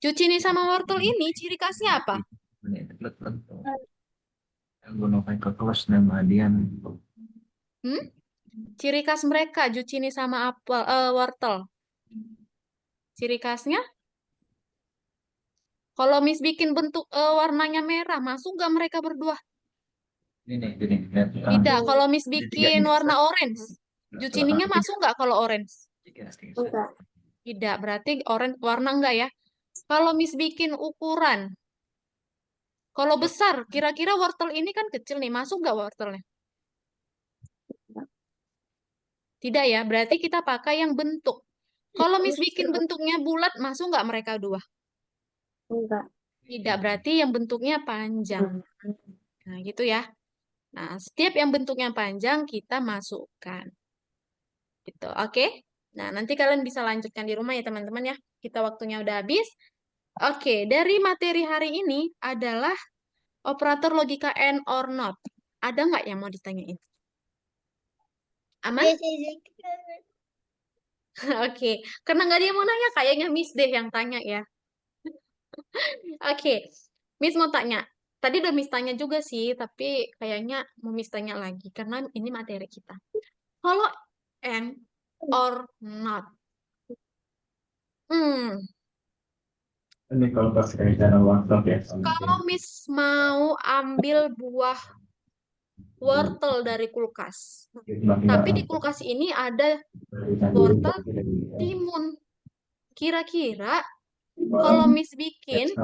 zucchini sama wortel ini ciri khasnya apa? Gunung ke kelas nama Adian. Ciri khas mereka zucchini sama wortel. Ciri khasnya? Kalau Miss bikin bentuk warnanya merah, masuk nggak mereka berdua? Ini. Tidak. Kalau Miss bikin warna orange, zucchininya masuk nggak kalau orange? Enggak. Tidak. Berarti orange warna enggak ya? Kalau Miss bikin ukuran, kalau besar, kira-kira wortel ini kan kecil nih, masuk nggak wortelnya? Tidak ya, berarti kita pakai yang bentuk. Kalau Miss bikin bentuknya bulat, masuk nggak mereka dua? Enggak. Tidak, berarti yang bentuknya panjang. Nah, gitu ya. Nah, setiap yang bentuknya panjang, kita masukkan. Gitu, oke? Nah, nanti kalian bisa lanjutkan di rumah ya, teman-teman ya. Kita waktunya udah habis. Oke, dari materi hari ini adalah operator logika and or not. Ada nggak yang mau ditanyain? Aman? Yes, yes, Oke, karena nggak ada yang mau nanya, kayaknya Miss deh yang tanya ya. Oke, Miss mau tanya. Tadi udah Miss tanya juga sih, tapi kayaknya mau Miss tanya lagi, karena ini materi kita. Kalau and or not. Hmm, Ini kalau pas cara WhatsApp ya. kalau Miss mau ambil buah wortel dari kulkas, tapi di kulkas ini ada wortel timun. Kira-kira kalau Miss bikin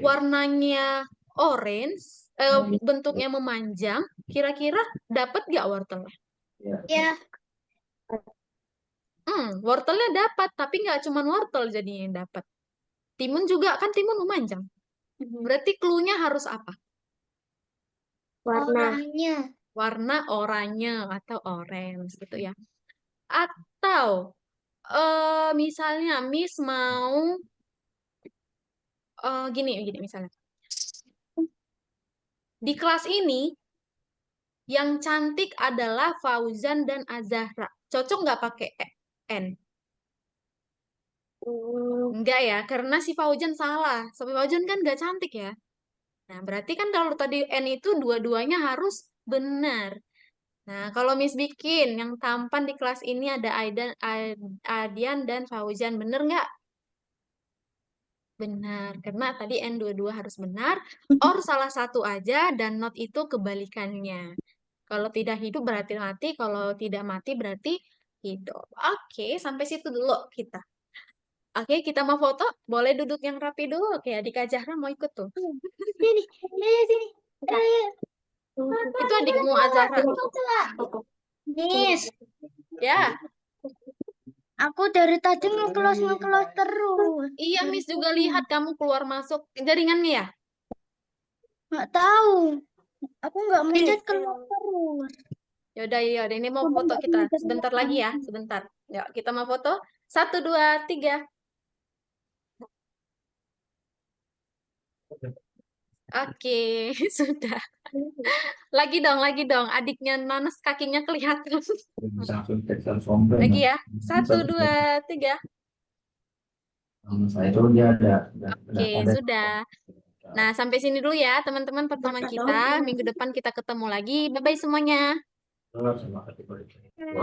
warnanya orange, bentuknya memanjang, kira-kira dapat nggak wortelnya? ya. Wortelnya dapat, tapi nggak cuma wortel jadinya yang dapat. Timun juga, kan timun memanjang. Berarti clue-nya harus apa? Warna. Orangnya. Warna oranye atau orange gitu ya. Atau misalnya Miss mau gini misalnya. Di kelas ini yang cantik adalah Fauzan dan Azahra. Cocok nggak pakai N? Enggak ya, karena si Fauzan salah. Si Fauzan kan nggak cantik ya. Nah, berarti kan kalau tadi N itu dua-duanya harus benar. Nah, kalau Miss bikin yang tampan di kelas ini ada Adian dan Fauzan, bener nggak? Benar, karena tadi N dua-dua harus benar, or salah satu aja, dan not itu kebalikannya. Kalau tidak hidup berarti mati, kalau tidak mati berarti hidup. Oke, sampai situ dulu kita. Oke, kita mau foto, boleh duduk yang rapi dulu. Oke, Adik Kak Zahra mau ikut tuh. Sini, sini, sini. Ayo. Itu adikmu Azhara. Miss, Ya, aku dari tadi nge-close terus. iya Miss juga lihat kamu keluar masuk jaringannya ya. Nggak tahu. Aku nggak mencet keluar terus. Yaudah, yaudah. Ini mau Coba foto nggak kita. mencet Sebentar keluar. lagi ya, sebentar. Yuk, kita mau foto. 1, 2, 3. Oke, sudah. Lagi dong. Adiknya Nanas kakinya kelihatan. Lagi ya. 1, 2, 3. Saya itu dia ada Oke, sudah. Nah, sampai sini dulu ya, teman-teman pertemuan kita. Minggu depan kita ketemu lagi. Bye-bye semuanya. ada